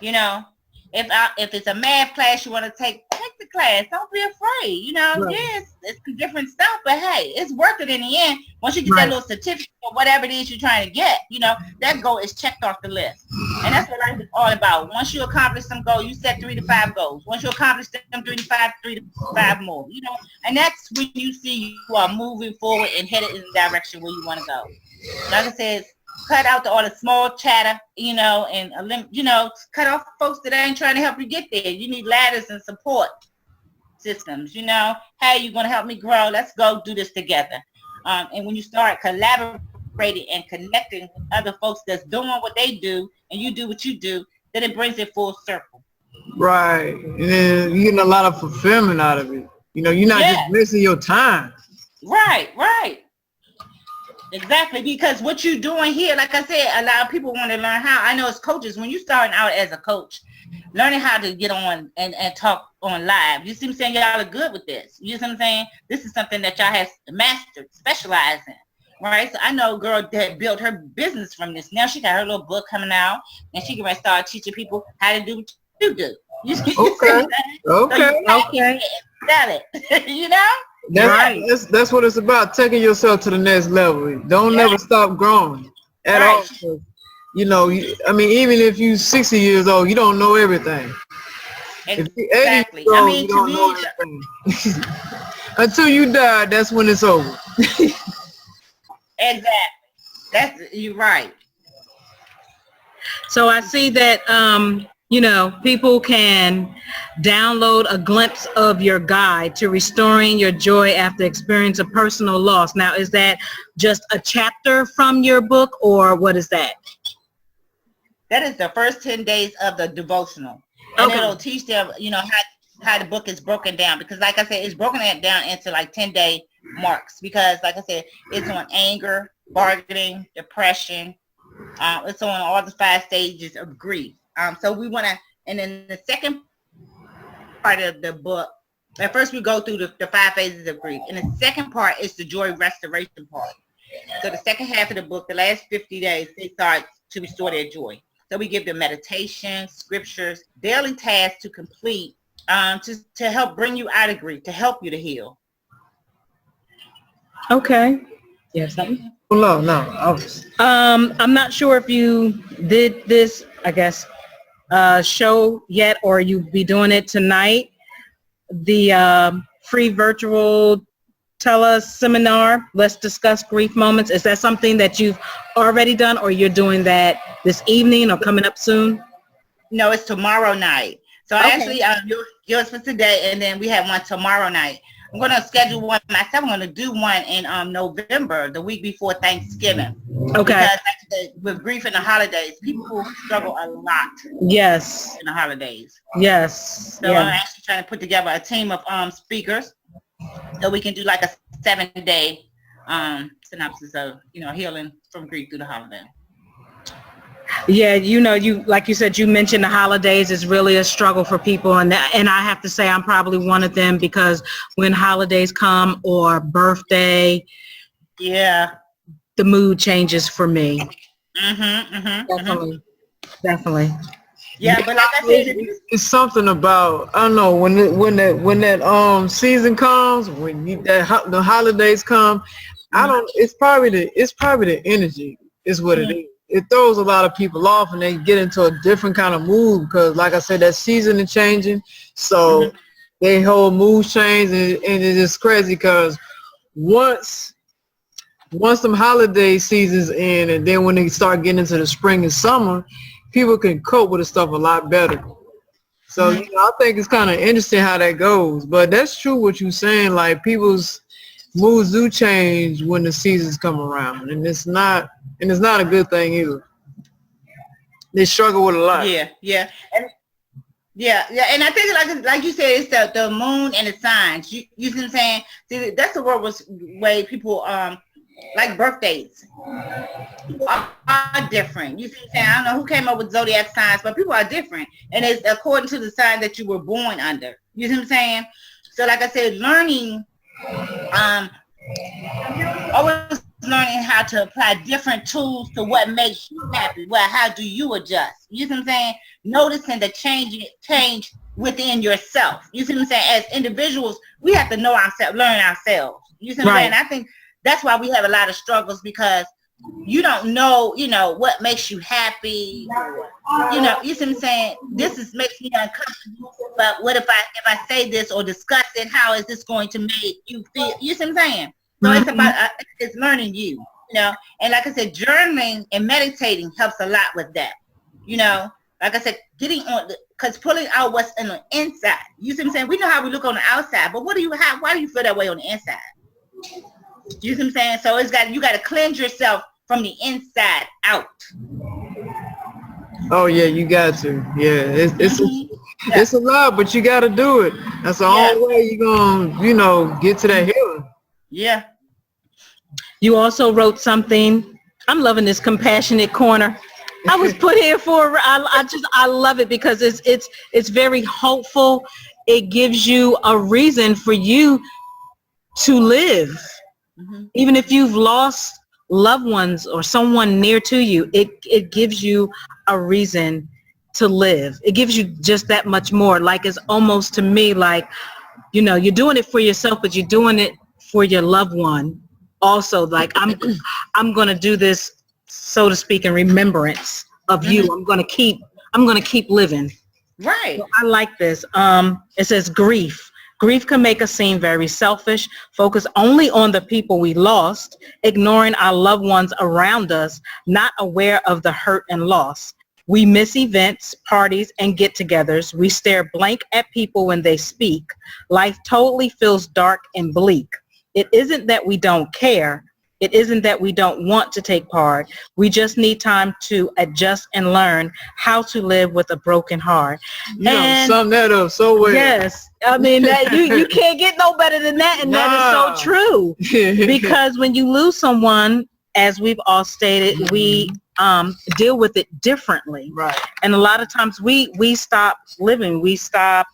You know, if it's a math class you want to take the class. Don't be afraid. You know, Right. yes, it's different stuff, but hey, it's worth it in the end. Once you get that little certificate or whatever it is you're trying to get, you know, that goal is checked off the list. And that's what life is all about. Once you accomplish some goal, you set 3 to 5 goals. Once you accomplish them 3 to 5 more, you know, and that's when you see you are moving forward and headed in the direction where you want to go. Like I said, cut out all the small chatter, you know, and you know, cut off folks that ain't trying to help you get there. You need ladders and support systems, you know. Hey, you're going to help me grow. Let's go do this together. And when you start collaborating and connecting with other folks that's doing what they do and you do what you do, then it brings it full circle. Right. And then you're getting a lot of fulfillment out of it. You know, you're not just wasting your time. Right, right. Exactly, because what you're doing here, like I said, a lot of people want to learn how. I know as coaches, when you're starting out as a coach, learning how to get on and talk on live. You see what I'm saying? Y'all are good with this. You see what I'm saying? This is something that y'all have mastered, specialized in. Right? So I know a girl that built her business from this. Now she got her little book coming out, and she can start teaching people how to do what you do. You see Okay. Okay. So okay. Sell it. You know? That's what it's about, taking yourself to the next level. Don't never stop growing at all. You know, I mean, even if you're 60 years old, you don't know everything. Exactly. Old, I mean, to me, until you die, that's when it's over. Exactly. You're right. So I see that, you know, people can download a glimpse of your guide to restoring your joy after experience of personal loss. Now, is that just a chapter from your book, or what is that? That is the first 10 days of the devotional. And it'll teach them, you know, how the book is broken down. Because like I said, it's broken down into like 10-day marks. Because like I said, it's on anger, bargaining, depression. It's on all the 5 stages of grief. So we want to, and then the second part of the book, at first we go through the 5 phases of grief. And the second part is the joy restoration part. So the second half of the book, the last 50 days, they start to restore their joy. So we give them meditation, scriptures, daily tasks to complete to help bring you out of grief, to help you to heal. Okay. Yes. Well, no. I'm not sure if you did this, I guess, show yet, or you'll be doing it tonight. The free virtual seminar, Let's Discuss Grief Moments. Is that something that you've already done, or you're doing that this evening or coming up soon? No, it's tomorrow night. So actually, yours for today, and then we have one tomorrow night. I'm going to schedule one myself. I'm going to do one in November, the week before Thanksgiving. Okay. Because actually, with grief in the holidays, people struggle a lot. Yes. In the holidays. Yes. So I'm actually trying to put together a team of speakers so we can do like a 7-day synopsis of, you know, healing from grief through the holiday. Yeah, you know, like you said, you mentioned the holidays is really a struggle for people, and I have to say I'm probably one of them, because when holidays come or birthday, the mood changes for me. Definitely. Yeah, but like I said, it's something about, I don't know, when that season comes, when the holidays come, it's probably the energy is what it is. It throws a lot of people off, and they get into a different kind of mood, because like I said, that season is changing, so their whole mood change, and it's just crazy, because once some holiday seasons in, and then when they start getting into the spring and summer, people can cope with the stuff a lot better. So you know, I think it's kind of interesting how that goes. But that's true what you're saying, like people's moods do change when the seasons come around, and it's not a good thing either. They struggle with a lot. Yeah. And I think like you said, it's the moon and the signs. You see what I'm saying? See, that's the way people like birthdays. People are different. You see what I'm saying? I don't know who came up with zodiac signs, but people are different, and it's according to the sign that you were born under. You see what I'm saying? So like I said, learning, always learning how to apply different tools to what makes you happy. Well, how do you adjust? You know what I'm saying? Noticing the change within yourself. You see what I'm saying? As individuals, we have to know ourselves, learn ourselves. You see what I'm saying? I think that's why we have a lot of struggles, because you don't know, what makes you happy. You see what I'm saying? Makes me uncomfortable. But what if I say this or discuss it? How is this going to make you feel? You see what I'm saying? So it's about it's learning you, And like I said, journaling and meditating helps a lot with that. Like I said, getting on because pulling out what's in the inside. You see what I'm saying? We know how we look on the outside, but why do you feel that way on the inside? You see what I'm saying? So you got to cleanse yourself from the inside out. Oh yeah, you got to. Yeah, it's a lot, but you got to do it. That's the only way you're gonna, get to that healing. Yeah. You also wrote something. I'm loving this compassionate corner. I was put here for. I love it because it's very hopeful. It gives you a reason for you to live. Even if you've lost loved ones or someone near to you, it gives you a reason to live. It gives you just that much more. Like, it's almost to me like, you're doing it for yourself, but you're doing it for your loved one also. Like, I'm going to do this, so to speak, in remembrance of you. I'm going to keep living. Right. So I like this. It says grief. Grief can make us seem very selfish, focus only on the people we lost, ignoring our loved ones around us, not aware of the hurt and loss. We miss events, parties, and get-togethers. We stare blank at people when they speak. Life totally feels dark and bleak. It isn't that we don't care. It isn't that we don't want to take part. We just need time to adjust and learn how to live with a broken heart. You sum that up so well. Yes. I mean, that you can't get no better than that. And that is so true. Because when you lose someone, as we've all stated, we deal with it differently. Right. And a lot of times we stop living. We stop.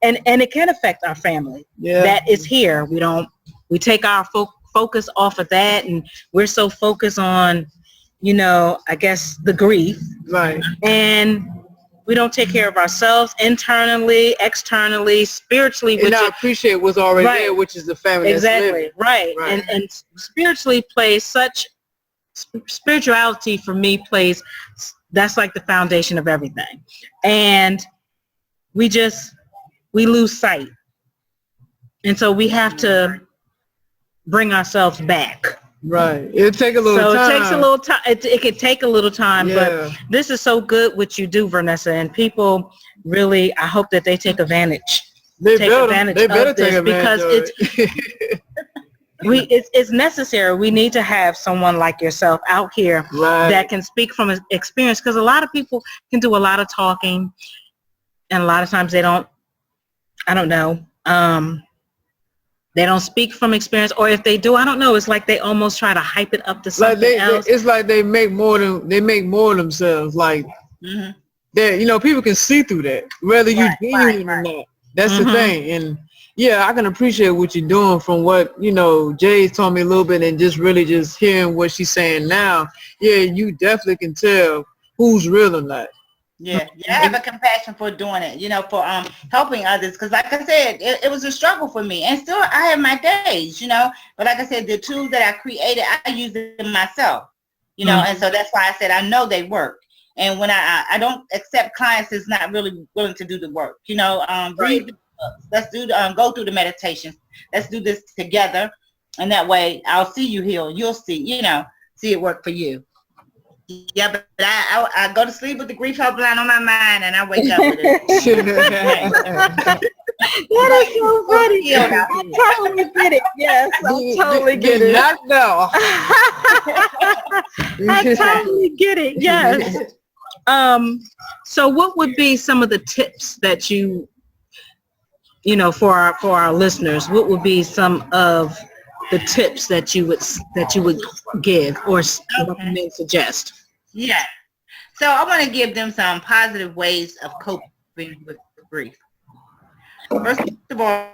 And it can affect our family. Yeah. That is here. We take our focus off of that, and we're so focused on, I guess, the grief. Right. And we don't take care of ourselves internally, externally, spiritually. And I appreciate what's already there, which is the family. Exactly. Right. And spiritually spirituality for me that's like the foundation of everything. And we lose sight. And so we have to bring ourselves back. Right. It'll take a little time. So it takes a little time. It could take a little time, but this is so good what you do, Vernessa, and people really, I hope that they take advantage. They better take advantage because it's necessary. We need to have someone like yourself out here that can speak from experience, because a lot of people can do a lot of talking, and a lot of times they don't, I don't know, they don't speak from experience, or if they do, I don't know. It's like they almost try to hype it up to something else. It's like they make more of themselves. Like, people can see through that, whether you're genuine or not. That's the thing. And yeah, I can appreciate what you're doing from what, Jay's told me a little bit, and just really just hearing what she's saying now. Yeah, you definitely can tell who's real or not. Yeah, I have a compassion for doing it, for helping others. Because like I said, it was a struggle for me. And still, I have my days, But like I said, the tools that I created, I use them myself, And so that's why I said I know they work. And when I don't accept clients that's not really willing to do the work, read the books. Let's go through the meditations. Let's do this together. And that way, I'll see you heal. You'll see, see it work for you. Yeah, but I go to sleep with the grief helpline on my mind, and I wake up with it. That is so funny. I totally get it. Yes, I totally get it. Knocked out. I totally get it. Yes. So what would be some of the tips that you for our listeners? What would be some of the tips that you would give or suggest? Yeah. So I want to give them some positive ways of coping with grief. First of all,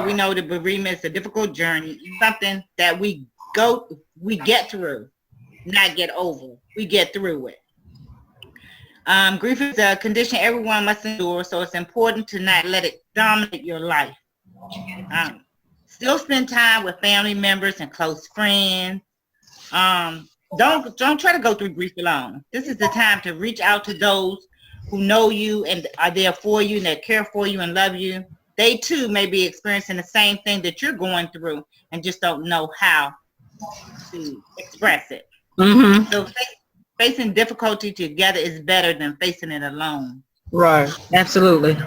we know that bereavement is a difficult journey, something that we get through, not get over. We get through it. Grief is a condition everyone must endure, so it's important to not let it dominate your life. Still spend time with family members and close friends. Don't try to go through grief alone. This is the time to reach out to those who know you and are there for you and that care for you and love you. They too may be experiencing the same thing that you're going through and just don't know how to express it. Mm-hmm. So facing difficulty together is better than facing it alone. Right. Absolutely.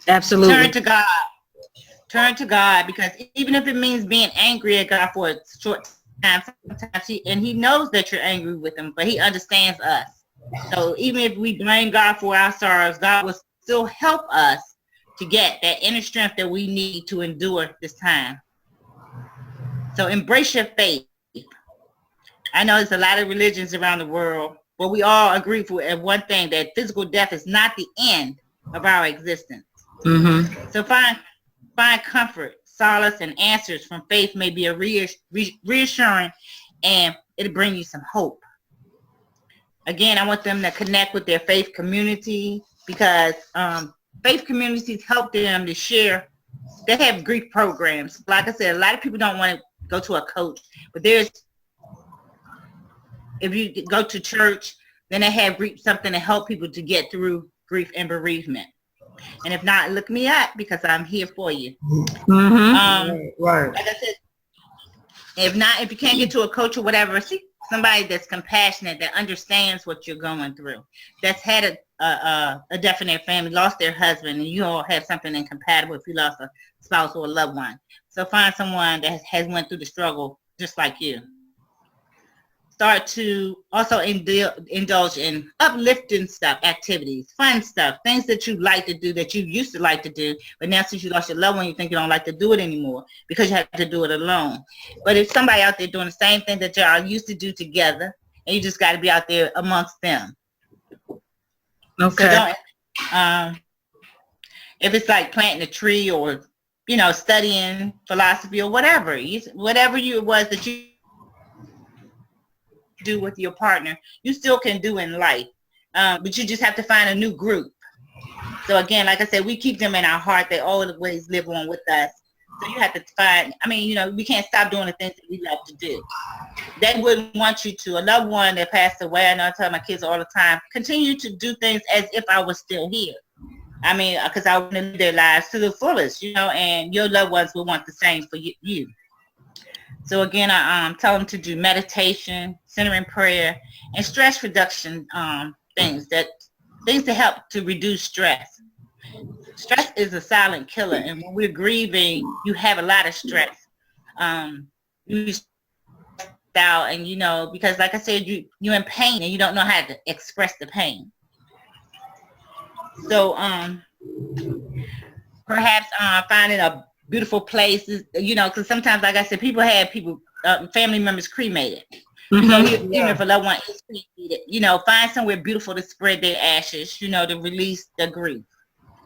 Absolutely. Turn to God, because even if it means being angry at God for a short time, sometimes he knows that you're angry with him, but he understands us. So even if we blame God for our sorrows, God will still help us to get that inner strength that we need to endure this time. So embrace your faith. I know there's a lot of religions around the world, but we all agree for one thing, that physical death is not the end of our existence. Mm-hmm. So find comfort, solace, and answers from faith may be a reassuring, and it'll bring you some hope. Again, I want them to connect with their faith community, because faith communities help them to share. They have grief programs. Like I said, a lot of people don't want to go to a coach, but if you go to church, then they have something to help people to get through grief and bereavement. And if not, look me up, because I'm here for you. Mm-hmm. Right. Like I said, if you can't get to a coach or whatever, see somebody that's compassionate, that understands what you're going through, that's had a death in their family, lost their husband, and you all have something incompatible if you lost a spouse or a loved one. So find someone that has went through the struggle just like you. Start to also indulge in uplifting stuff, activities, fun stuff, things that you like to do, that you used to like to do, but now since you lost your loved one, you think you don't like to do it anymore because you have to do it alone. But if somebody out there doing the same thing that y'all used to do together, and you just got to be out there amongst them. Okay. So if it's like planting a tree, or studying philosophy, or whatever it was that you do with your partner, you still can do in life, but you just have to find a new group. So again, like I said, we keep them in our heart. They always live on with us. So you have to find, we can't stop doing the things that we love to do. They wouldn't want you to. A loved one that passed away, I know I tell my kids all the time, continue to do things as if I was still here. Because I want to live their lives to the fullest, and your loved ones will want the same for you. So again, I tell them to do meditation, centering prayer, and stress reduction things to help to reduce stress. Stress is a silent killer, and when we're grieving, you have a lot of stress. You out, and because like I said, you're in pain and you don't know how to express the pain. So perhaps finding a beautiful places, because sometimes, like I said, family members cremated. Mm-hmm. So even if a loved one is cremated, find somewhere beautiful to spread their ashes, to release the grief.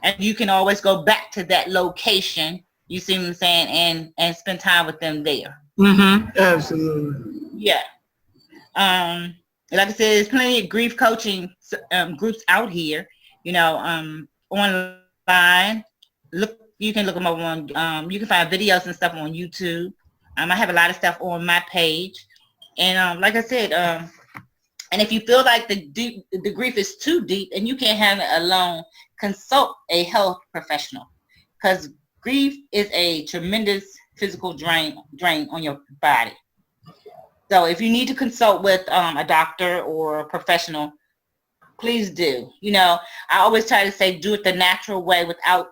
And you can always go back to that location, you see what I'm saying, and spend time with them there. Mm-hmm. Absolutely. Yeah. Like I said, there's plenty of grief coaching groups out here, online. You can look them up on, you can find videos and stuff on YouTube. I have a lot of stuff on my page. And like I said, and if you feel like the grief is too deep and you can't handle it alone, consult a health professional, because grief is a tremendous physical drain on your body. So if you need to consult with a doctor or a professional, please do. I always try to say do it the natural way without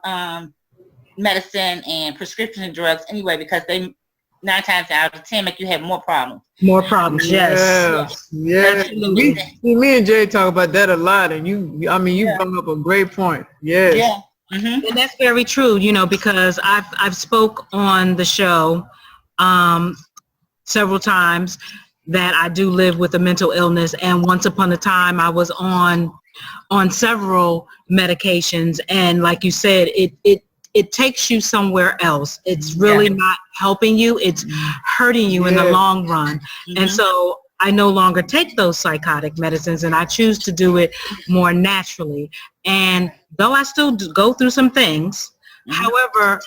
medicine and prescription drugs anyway, because they 9 times out of 10 make you have more problems. More problems, yes. Yeah. Me and Jay talk about that a lot, and you brought up a great point. Yes. Yeah. Mm-hmm. And that's very true, because I've spoke on the show several times that I do live with a mental illness, and once upon a time I was on several medications, and like you said, it takes you somewhere else. It's really not helping you. It's hurting you in the long run. Mm-hmm. And so I no longer take those psychotic medicines, and I choose to do it more naturally. And though I still go through some things, however,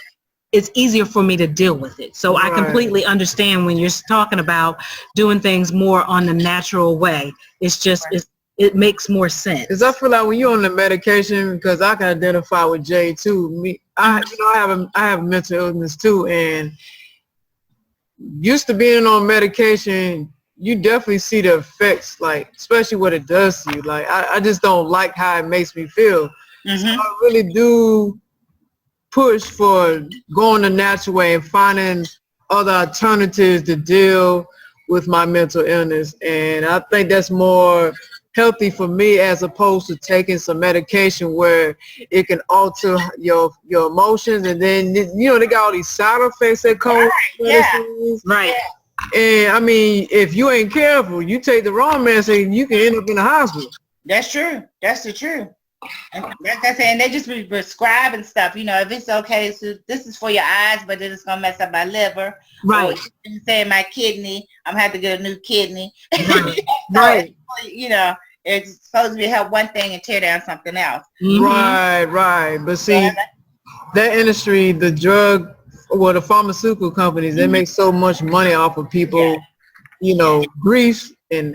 it's easier for me to deal with it. So I completely understand when you're talking about doing things more on the natural way. It's just, it makes more sense. Because I feel like when you're on the medication, because I can identify with Jay too. I have a mental illness too, and used to being on medication, you definitely see the effects, like especially what it does to you. Like I just don't like how it makes me feel. So I really do push for going the natural way and finding other alternatives to deal with my mental illness. And I think that's more healthy for me as opposed to taking some medication where it can alter your emotions. And then, you know, they got all these side effects that come with medicines. Right. And I mean, if you ain't careful, you take the wrong medicine, you can end up in the hospital. That's true. That's the truth. And that's it. And they just be prescribing stuff. You know, if it's okay, so this is for your eyes, but then it's gonna mess up my liver. Right. Or you say my kidney, I'm gonna have to get a new kidney. Right. So, Right. you know, it's supposed to be help one thing and tear down something else. Right. But see, that industry, the drug, well, the pharmaceutical companies, they make so much money off of people, you know, grief and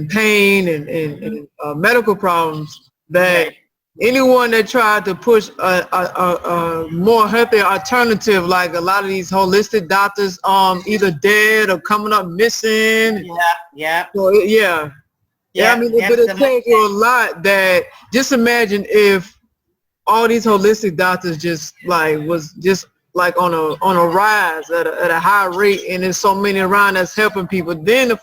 pain and medical problems that anyone that tried to push a more healthy alternative, like a lot of these holistic doctors, either dead or coming up missing. So, I mean, but it takes a lot. That just imagine if all these holistic doctors just was on a rise at a high rate, and there's so many around that's helping people, then the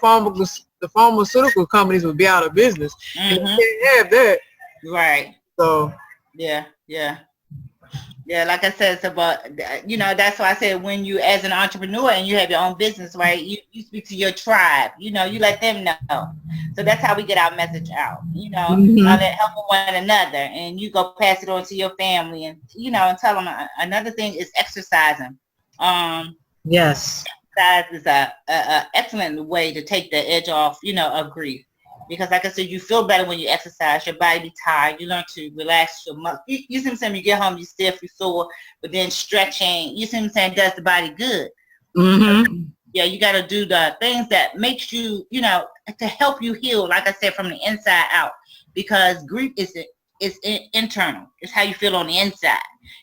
pharmaceutical companies would be out of business. And you can't have that. Right. So yeah, like I said, it's about, you know, that's why I said when you as an entrepreneur and you have your own business, right, you speak to your tribe, you know, you let them know. So that's how we get our message out, you know, helping one another, and you go pass it on to your family, and, you know, and tell them. Another thing is exercising. Yes. Exercise is a excellent way to take the edge off, you know, of grief. Because like I said, you feel better when you exercise, your body be tired, you learn to relax your muscles. You see what I'm saying? You get home, you stiff, you sore, but then stretching, you see what I'm saying, does the body good. Yeah, you got to do the things that makes you, you know, to help you heal, like I said, from the inside out. Because grief is internal. It's how you feel on the inside.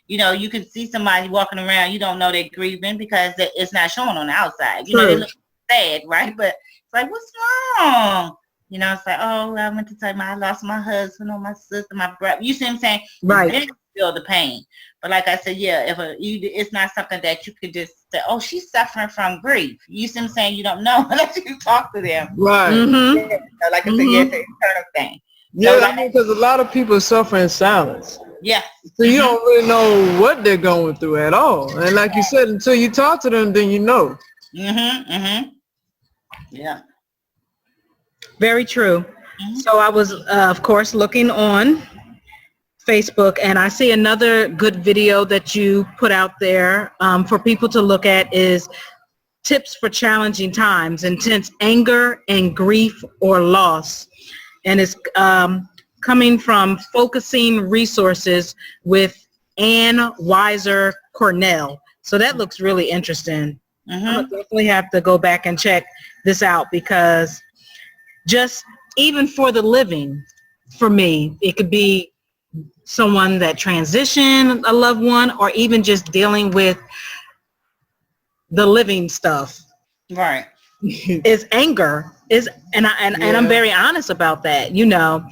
You know, you can see somebody walking around, you don't know they're grieving because it's not showing on the outside. You know, they look sad, right? But it's like, what's wrong? You know, it's like, oh, I went to tell I lost my husband or my sister, my brother. You see what I'm saying? Right. Then you feel the pain. But like I said, if it's not something that you could just say, oh, she's suffering from grief. You see what I'm saying? You don't know unless you talk to them. Right. Yeah, so like I said, it's an internal thing. Yeah, so, like, because a lot of people suffer in silence. Yeah. So you don't really know what they're going through at all. And like you said, until you talk to them, then you know. Yeah. Very true. So I was, of course, looking on Facebook, and I see another good video that you put out there for people to look at is tips for challenging times, intense anger and grief or loss. And it's coming from Focusing Resources with Ann Weiser Cornell. So that looks really interesting. I'll definitely have to go back and check this out, because just even for the living, for me, it could be someone that transitioned a loved one, or even just dealing with the living stuff. Right. Is anger and I'm very honest about that, you know.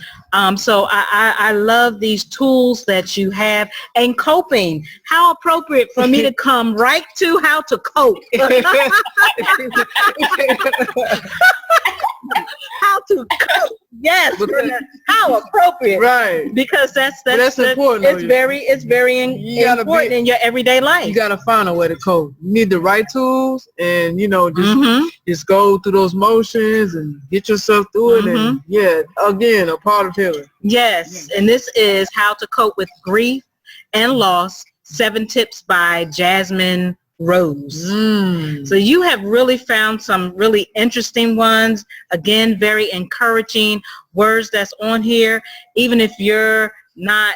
So I love these tools that you have, and coping. How appropriate for me to come right to how to cope. How to cope. Yes. How appropriate. Right. Because that's important. It's very important in your everyday life. You gotta find a way to cope. You need the right tools, and you know, just go through those motions and get yourself through it. And again, a part of healing. Yes. And this is How to Cope with Grief and Loss, 7 Tips by Jasmine Rose. So you have really found some really interesting ones. Again, very encouraging words that's on here. Even if you're not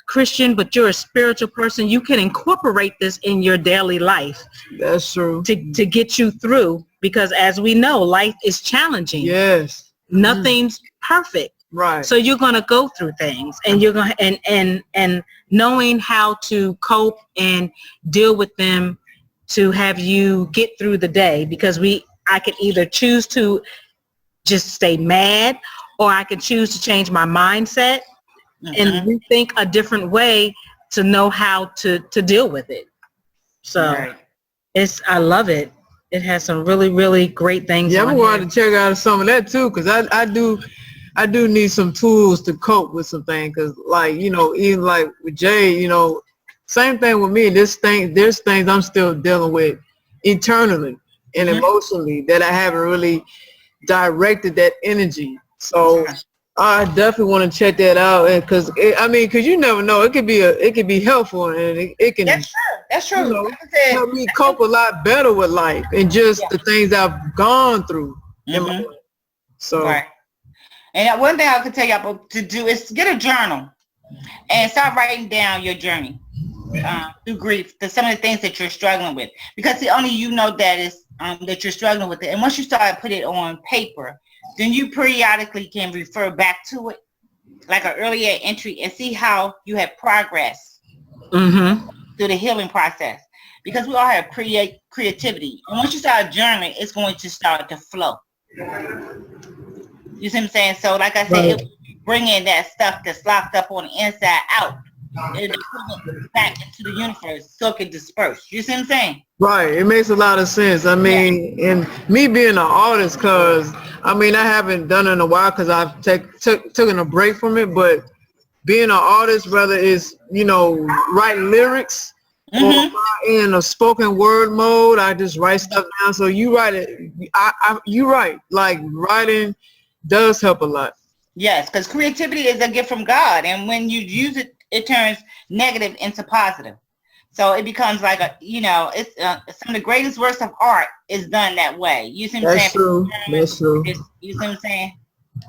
Christian, but you're a spiritual person, you can incorporate this in your daily life. That's true. To get you through, because as we know, life is challenging. Yes. Nothing's perfect. Right. So you're going to go through things, and you're going to, and knowing how to cope and deal with them to have you get through the day, because I could either choose to just stay mad, or I could choose to change my mindset and rethink a different way to know how to deal with it. So I love it. It has some really, really great things. Yeah, I'm going to check out some of that too, because I do need some tools to cope with some things, because like, you know, even like with Jay, you know, same thing with me. There's things I'm still dealing with internally and emotionally that I haven't really directed that energy. So I definitely want to check that out, and because you never know, it could be helpful, and it can. That's true. You know, help me cope a lot better with life and just the things I've gone through in my life. So. Right. And one thing I can tell y'all to do is get a journal and start writing down your journey through grief, to some of the things that you're struggling with, because only you know that is that you're struggling with it. And once you start to put it on paper, then you periodically can refer back to it, like an earlier entry, and see how you have progressed through the healing process. Because we all have creativity, and once you start journaling, it's going to start to flow. You see what I'm saying? So like I said, it bringing that stuff that's locked up on the inside out and bring it back into the universe so it can disperse. You see what I'm saying? Right. It makes a lot of sense. I mean, and me being an artist, because I haven't done it in a while because I've taken a break from it, but being an artist, whether it's, you know, writing lyrics or in a spoken word mode, I just write stuff down. So you write it. You write, like writing does help a lot. Yes, because creativity is a gift from God, and when you use it, it turns negative into positive. So it becomes like it's some of the greatest works of art is done that way. You see what I'm saying? True. That's true. You see what I'm saying?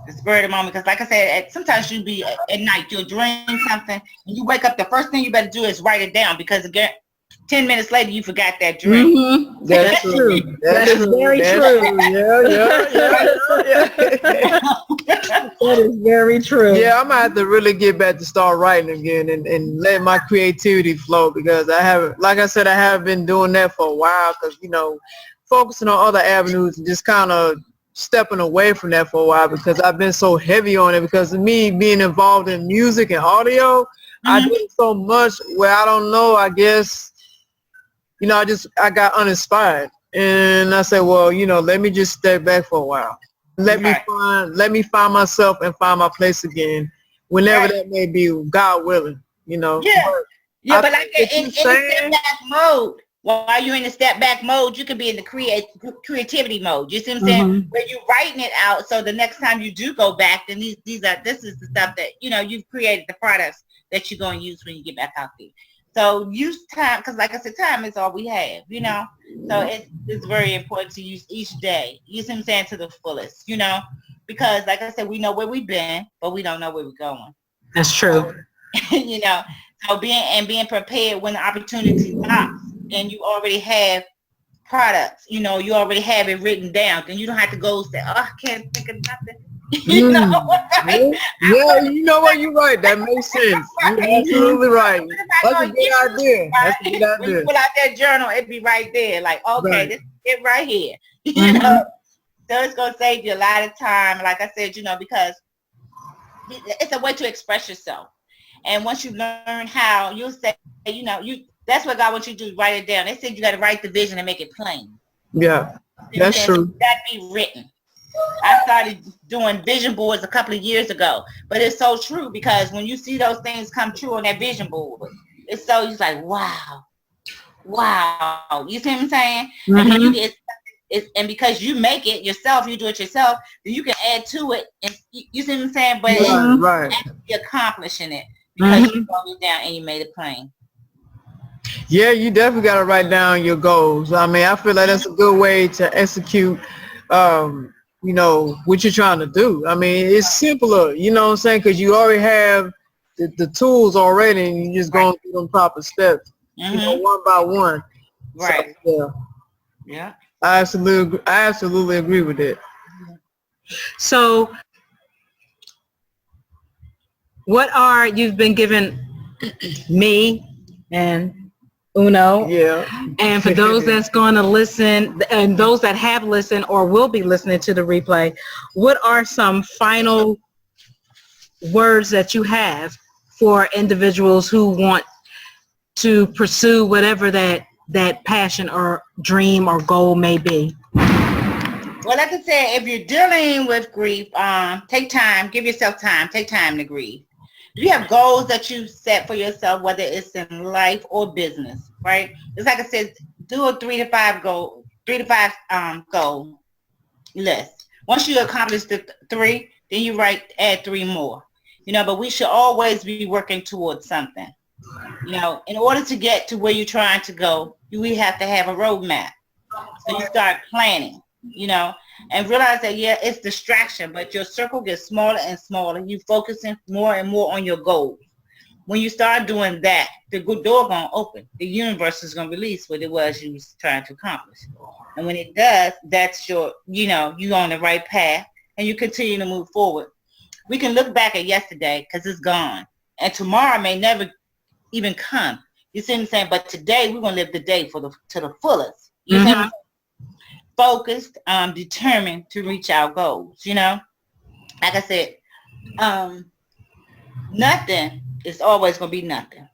The spur of the moment, because like I said, sometimes you'll be at night, you'll dream something, and you wake up, the first thing you better do is write it down, because again, 10 minutes later, you forgot that dream. That's true. That is very true. Yeah. That is very true. Yeah, I'm going to have to really get back to start writing again and let my creativity flow, because I haven't been doing that for a while, because, you know, focusing on other avenues and just kind of stepping away from that for a while, because I've been so heavy on it, because of me being involved in music and audio. I do so much where I don't know, I guess, you know, I got uninspired, and I said, well, you know, let me just step back for a while. Let me find myself and find my place again, whenever that may be, God willing, you know. But like in the step back mode, while you're in the step back mode, you can be in the creativity mode. You see what I'm saying? Where you're writing it out, so the next time you do go back, then this is the stuff that, you know, you've created, the products that you're going to use when you get back out there. So use time, because like I said, time is all we have, you know. So it's very important to use each day. You see what I'm saying? To the fullest, you know, because like I said, we know where we've been, but we don't know where we're going. That's true. You know, so being prepared when the opportunity knocks, and you already have products, you know, you already have it written down, then you don't have to go say, oh, I can't think of nothing. You know, right? Yeah, you know what, you're right. That makes sense. You're absolutely right. That's a good idea. That's a good idea. When you pull out that journal, it'd be right there. Like, okay, this is it right here. You know, so it's gonna save you a lot of time. Like I said, you know, because it's a way to express yourself. And once you learn how, you'll say, you know, that's what God wants you to do, write it down. They said you got to write the vision and make it plain. Yeah, that's true. That be written. I started doing vision boards a couple of years ago, but it's so true, because when you see those things come true on that vision board, it's like, wow. You see what I'm saying? And then you get, and because you make it yourself, you do it yourself, then you can add to it, and you see what I'm saying? But it's actually accomplishing it, because you wrote it down and you made it plain. Yeah, you definitely got to write down your goals. I mean, I feel like that's a good way to execute, what you're trying to do. I mean, it's simpler, you know what I'm saying? Because you already have the tools already, and you just going through them proper steps, one by one. Right. So, yeah. I absolutely agree with it. So you've been given me and Uno. Yeah. And for those that's going to listen and those that have listened or will be listening to the replay, what are some final words that you have for individuals who want to pursue whatever that passion or dream or goal may be? Well, like I said, if you're dealing with grief, take time, give yourself time, take time to grieve. You have goals that you set for yourself, whether it's in life or business, right? It's like I said, do a 3 to 5 goal list. Once you accomplish the 3, then you add 3 more. But we should always be working towards something. In order to get to where you're trying to go, we have to have a roadmap. So you start planning, and realize that, it's distraction, but your circle gets smaller and smaller. You focusing more and more on your goals. When you start doing that, the good door going to open. The universe is going to release what it was you was trying to accomplish. And when it does, that's you're on the right path, and you continue to move forward. We can look back at yesterday because it's gone, and tomorrow may never even come. You see what I'm saying? But today we're going to live the day to the fullest. You see what I'm saying? Focused, determined to reach our goals. Like I said, nothing is always going to be nothing,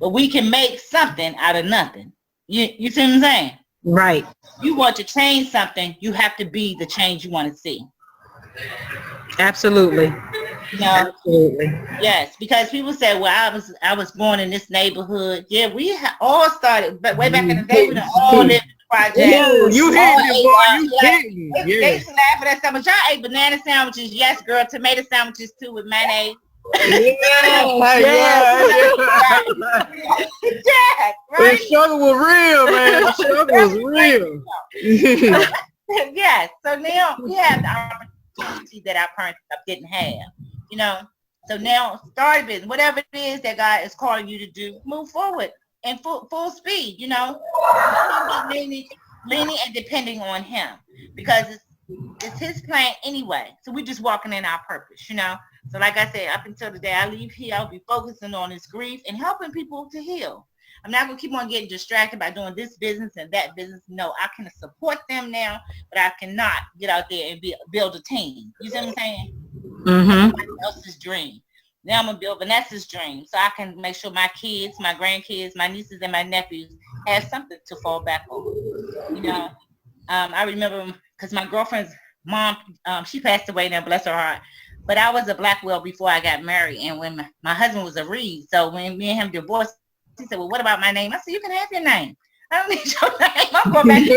but we can make something out of nothing. You see what I'm saying? Right. You want to change something, you have to be the change you want to see. Absolutely. Absolutely. Yes, because people say, well, I was born in this neighborhood. Yeah, we all started, but way back in the day, we all lived in the project. Yeah, you hit me, boy. You hit me. They used to laugh at that stuff, but y'all ate banana sandwiches. Yes, girl, tomato sandwiches too with mayonnaise. Yeah, right? The struggle was real, man. The struggle was real. Yes, so now we have the opportunity that our parents didn't have, So now start a business, whatever it is that God is calling you to do, move forward in full speed, leaning and depending on him, because it's his plan anyway. So we're just walking in our purpose, So like I said, up until the day I leave here, I'll be focusing on this grief and helping people to heal. I'm not going to keep on getting distracted by doing this business and that business. No, I can support them now, but I cannot get out there and build a team. You see what I'm saying? Somebody else's dream. Now I'm going to build Vernessa's dream so I can make sure my kids, my grandkids, my nieces, and my nephews have something to fall back on. I remember because my girlfriend's mom, she passed away now, bless her heart. But I was a Blackwell before I got married. And when my husband was a Reed, so when me and him divorced, he said, well, what about my name? I said, you can have your name. I don't need your name. I'm going back to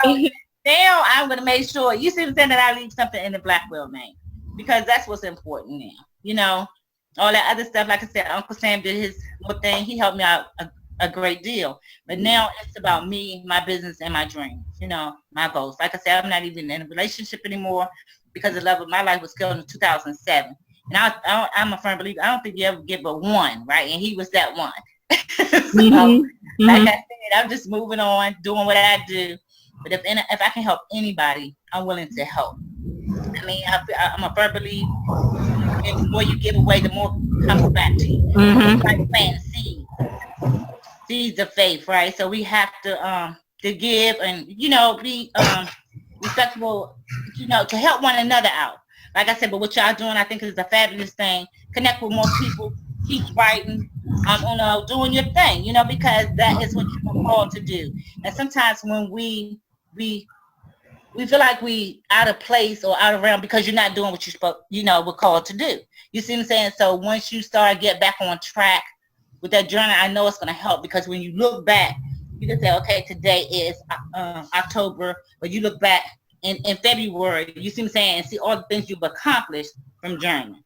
so now I'm going to make sure, you see what I'm saying, that I leave something in the Blackwell name, because that's what's important now. All that other stuff, like I said, Uncle Sam did his little thing. He helped me out a great deal. But now it's about me, my business, and my dreams, my goals. Like I said, I'm not even in a relationship anymore because the love of my life was killed in 2007. And I'm a firm believer. I don't think you ever get but one, right? And he was that one. Like I said, I'm just moving on, doing what I do. But if I can help anybody, I'm willing to help. I mean, I'm a firm believer. And the more you give away, the more comes back to you. Like planting seeds of faith, right? So we have to give and be respectful, to help one another out. Like I said, but what y'all doing, I think, is a fabulous thing. Connect with more people, keep writing, doing your thing, because that is what you're called to do. And sometimes when we feel like we out of place or out of realm because you're not doing what we're called to do. You see what I'm saying? So once you get back on track with that journey, I know it's going to help, because when you look back, you can say, okay, today is October, but you look back in February, you see what I'm saying, and see all the things you've accomplished from journeying.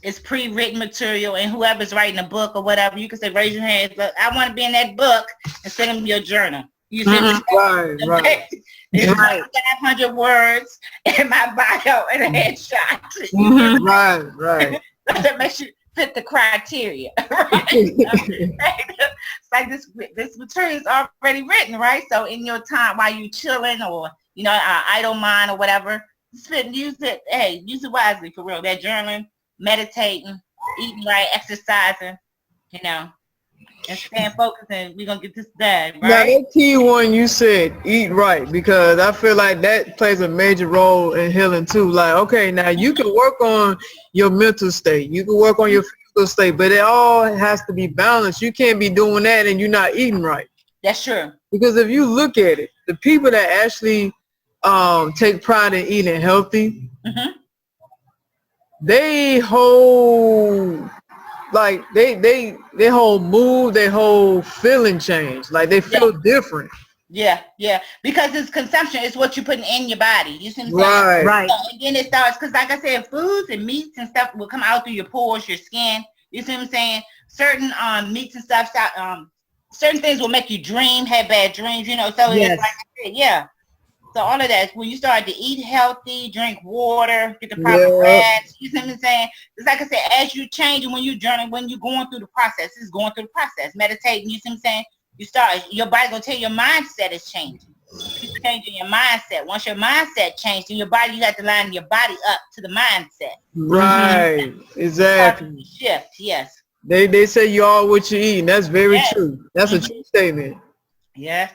it's pre-written material, and whoever's writing a book or whatever, you can say, raise your hands. Look, I want to be in that book, and send them your journal. You see, right. It's like 500 words in my bio and a headshot. Right. That makes you fit the criteria, right? It's like this material is already written, right? So in your time while you chilling or, idle mind or whatever, use it. Hey, use it wisely for real. That journaling, meditating, eating right, exercising, and staying focused, and we're going to get this done, right? Now, that key one you said, eat right, because I feel like that plays a major role in healing too. Like, okay, now you can work on your mental state. You can work on your physical state, but it all has to be balanced. You can't be doing that and you're not eating right. That's true. Because if you look at it, the people that actually take pride in eating healthy, they hold... like they whole mood, their whole feeling change. Like they feel different. Yeah. Because it's consumption. It's what you're putting in your body. You see what I'm saying? Right. So, and then it starts, because like I said, foods and meats and stuff will come out through your pores, your skin. You see what I'm saying? Certain meats and stuff, certain things will make you dream, have bad dreams, So it's like I said, so all of that, when you start to eat healthy, drink water, get the proper rest, you see what I'm saying? It's like I said, as you change and when you journey, when you're going through the process, it's going through the process. Meditating, you see what I'm saying? You start, your body's going to tell you your mindset is changing. You're changing your mindset. Once your mindset changes, then your body, you have to line your body up to the mindset. Right. Exactly. Shift, yes. They say you are what you eat, and that's very true. That's a true statement. Yes.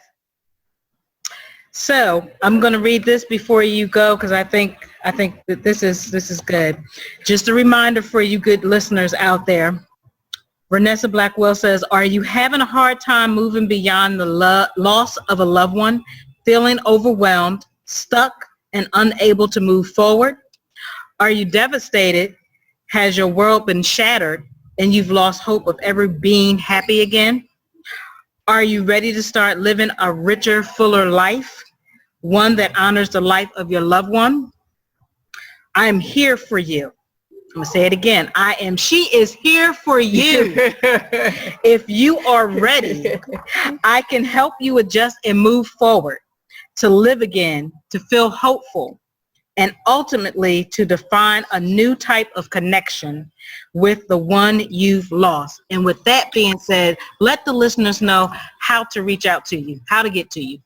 So I'm going to read this before you go, because I think that this is good. Just a reminder for you good listeners out there. Vernessa Blackwell says, are you having a hard time moving beyond the loss of a loved one, feeling overwhelmed, stuck, and unable to move forward? Are you devastated? Has your world been shattered and you've lost hope of ever being happy again? Are you ready to start living a richer, fuller life? One that honors the life of your loved one? I am here for you. I'm going to say it again. She is here for you. If you are ready, I can help you adjust and move forward, to live again, to feel hopeful, and ultimately to define a new type of connection with the one you've lost. And with that being said, let the listeners know how to reach out to you, how to get to you.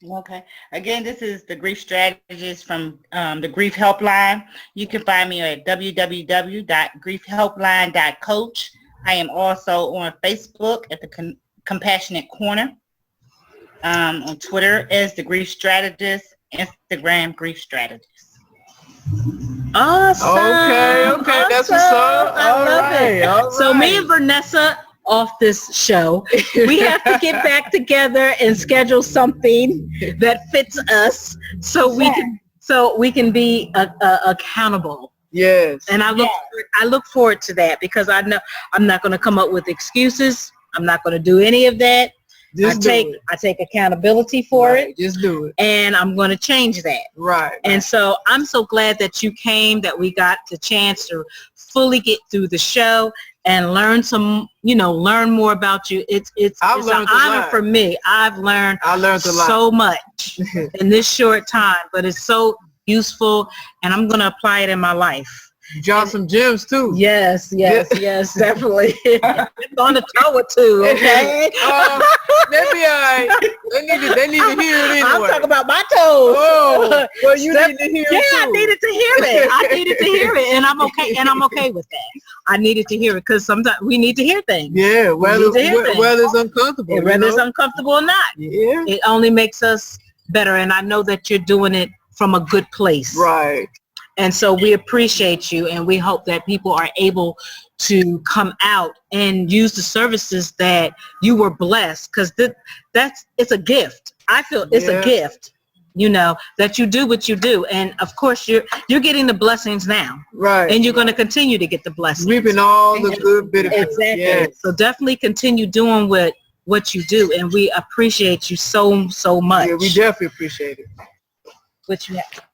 Okay. Again, this is the Grief Strategist from the Grief Helpline. You can find me at www.griefhelpline.coach. I am also on Facebook at the Compassionate Corner. On Twitter as the Grief Strategist, Instagram Grief Strategist. Awesome. Okay. Awesome. That's what's up. I love it. All So right. me and Vernessa off this show, we have to get back together and schedule something that fits us so we can be accountable. Yes. And I look forward to that, because I know I'm not going to come up with excuses. I'm not going to do any of that. I take accountability for it. Just do it. And I'm going to change that. Right. And so I'm so glad that you came, that we got the chance to fully get through the show and learn learn more about you. It's an honor for me. I learned a lot. So much in this short time, but it's so useful, and I'm going to apply it in my life. Drop some gems too. Yes, definitely. It's on the toe or two, okay? They'll be all right. They need to hear it anyway. I'm talking about my toes. Oh, well, you need to hear it too. I needed to hear it. And I'm okay with that. I needed to hear it, because sometimes we need to hear things. Yeah, whether it's uncomfortable. Whether it's uncomfortable or not. Yeah. It only makes us better, and I know that you're doing it from a good place. Right. And so we appreciate you, and we hope that people are able to come out and use the services that you were blessed, because it's a gift. I feel it's a gift, that you do what you do. And of course you're getting the blessings now. Right. And you're going to continue to get the blessings. Reaping all the good benefits. Exactly. Yes. So definitely continue doing what you do, and we appreciate you so much. Yeah, we definitely appreciate it. What you have.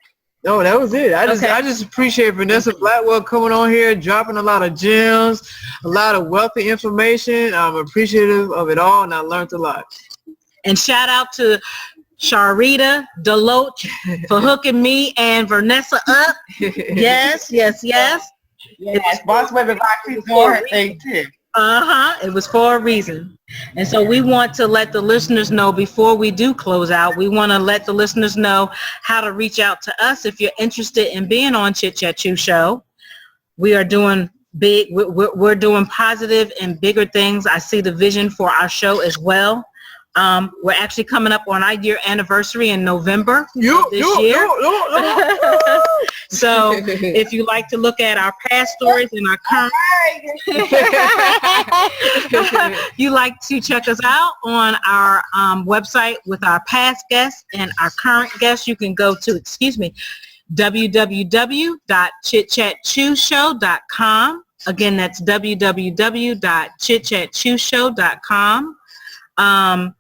No, that was it. I just appreciate Vernessa Blackwell coming on here, dropping a lot of gems, a lot of wealthy information. I'm appreciative of it all, and I learned a lot. And shout out to Sharita Deloach for hooking me and Vernessa up. Yes. Yes, Boss Baby Roxy for her thing too. It was for a reason. And so we want to let the listeners know before we do close out, we want to let the listeners know how to reach out to us if you're interested in being on Chit Chat Chew Show. We are doing big, we're doing positive and bigger things. I see the vision for our show as well. We're actually coming up on our year anniversary in November this year. So if you like to look at our past stories and our current, you like to check us out on our website with our past guests and our current guests, you can go to, www.chitchatchewshow.com. Again, that's www.chitchatchewshow.com.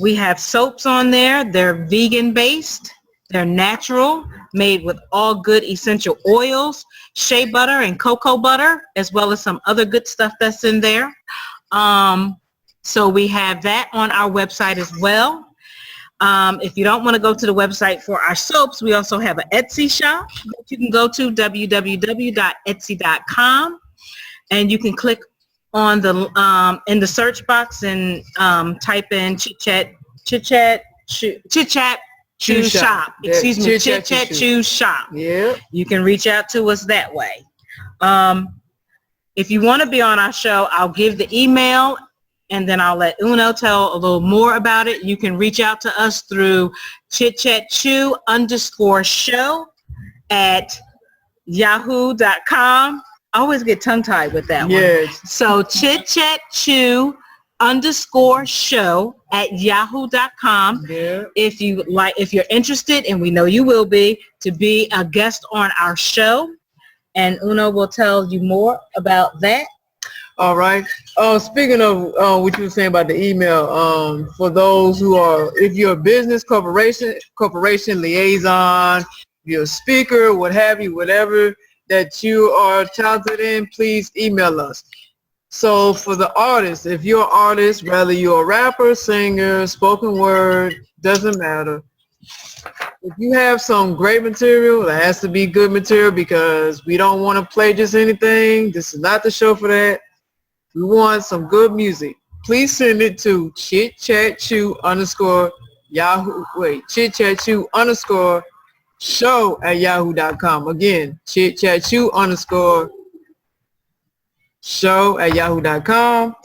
We have soaps on there. They're vegan based. They're natural, made with all good essential oils, shea butter and cocoa butter, as well as some other good stuff that's in there. So we have that on our website as well. If you don't want to go to the website for our soaps, we also have an Etsy shop that you can go to, www.etsy.com, and you can click on the in the search box and type in Chit Chat Chew Shop. Excuse me, Chit Chat Chew Shop. Yeah. You can reach out to us that way. If you want to be on our show, I'll give the email and then I'll let Uno tell a little more about it. You can reach out to us through chitchatchew_show@yahoo.com. I always get tongue-tied with that one. So chitchatchew_show@yahoo.com. If you're interested, and we know you will be, to be a guest on our show, and Uno will tell you more about that. All right. Speaking of what you were saying about the email, for those who are, if you're a business, corporation liaison, you're a speaker, what have you, whatever that you are talented in, please email us. So for the artists, if you're an artist, whether you're a rapper, singer, spoken word, doesn't matter. If you have some great material, it has to be good material because we don't want to play just anything. This is not the show for that. We want some good music. Please send it to chitchatchew_show@yahoo.com. Again, chitchatchew_show@yahoo.com.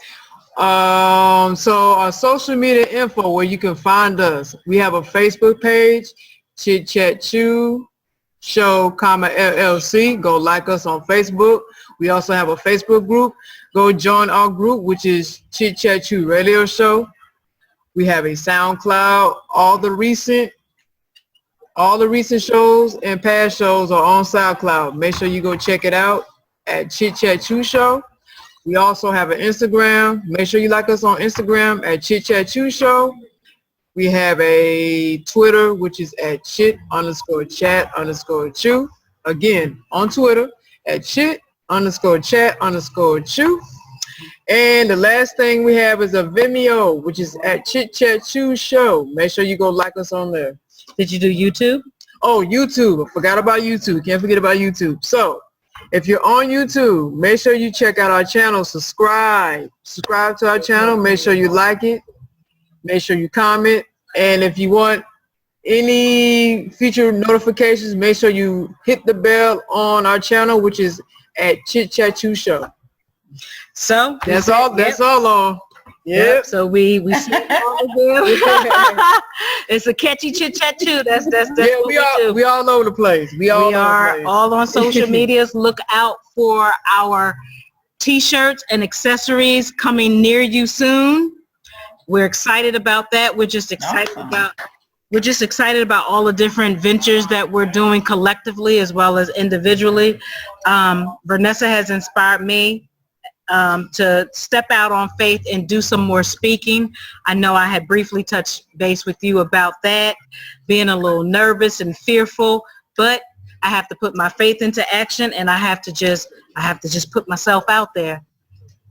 So our social media info where you can find us. We have a Facebook page, Chit Chat Chew Show, LLC. Go like us on Facebook. We also have a Facebook group. Go join our group, which is Chit Chat Chew Radio Show. We have a SoundCloud. All the recent shows and past shows are on SoundCloud. Make sure you go check it out at Chit Chat Chew Show. We also have an Instagram. Make sure you like us on Instagram at Chit Chat Chew Show. We have a Twitter, which is at chit_chat_chew. Again, on Twitter at chit_chat_chew. And the last thing we have is a Vimeo, which is at Chit Chat Chew Show. Make sure you go like us on there. Did you do YouTube? Oh, YouTube. I forgot about YouTube. Can't forget about YouTube. So if you're on YouTube, make sure you check out our channel. Subscribe to our channel. Make sure you like it. Make sure you comment. And if you want any future notifications, make sure you hit the bell on our channel, which is at Chit Chat Chew Show. So that's all. That's all on. Yep. So we see it's a catchy Chit Chat Chew. That's yeah, we all over the place. We are all on social medias. Look out for our t-shirts and accessories coming near you soon. We're excited about that. We're just excited about all the different ventures that we're doing collectively as well as individually. Vernessa has inspired me to step out on faith and do some more speaking. I know I had briefly touched base with you about that, being a little nervous and fearful, but I have to put my faith into action, and I have to just put myself out there.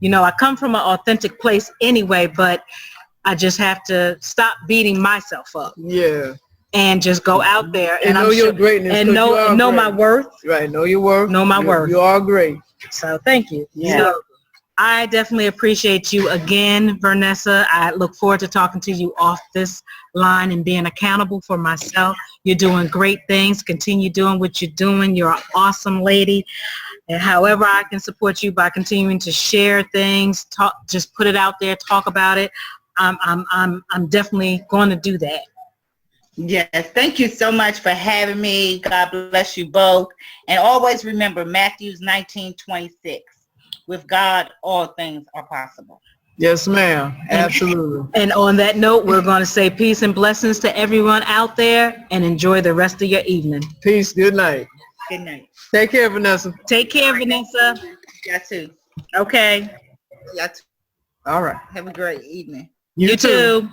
You know, I come from an authentic place anyway, but I just have to stop beating myself up. Yeah. And just go out there and know your greatness, and know my worth. Right, know your worth. Know my worth. You are great. So thank you. Yeah. So I definitely appreciate you again, Vernessa. I look forward to talking to you off this line and being accountable for myself. You're doing great things. Continue doing what you're doing. You're an awesome lady. And however I can support you by continuing to share things, just put it out there, talk about it. I'm definitely going to do that. Yes, thank you so much for having me. God bless you both. And always remember Matthew 19:26. With God, all things are possible. Yes, ma'am. Absolutely. And on that note, we're going to say peace and blessings to everyone out there, and enjoy the rest of your evening. Peace. Good night. Good night. Take care, Vernessa. Take care, Vernessa. You too. Okay. You too. All right. Have a great evening. You too.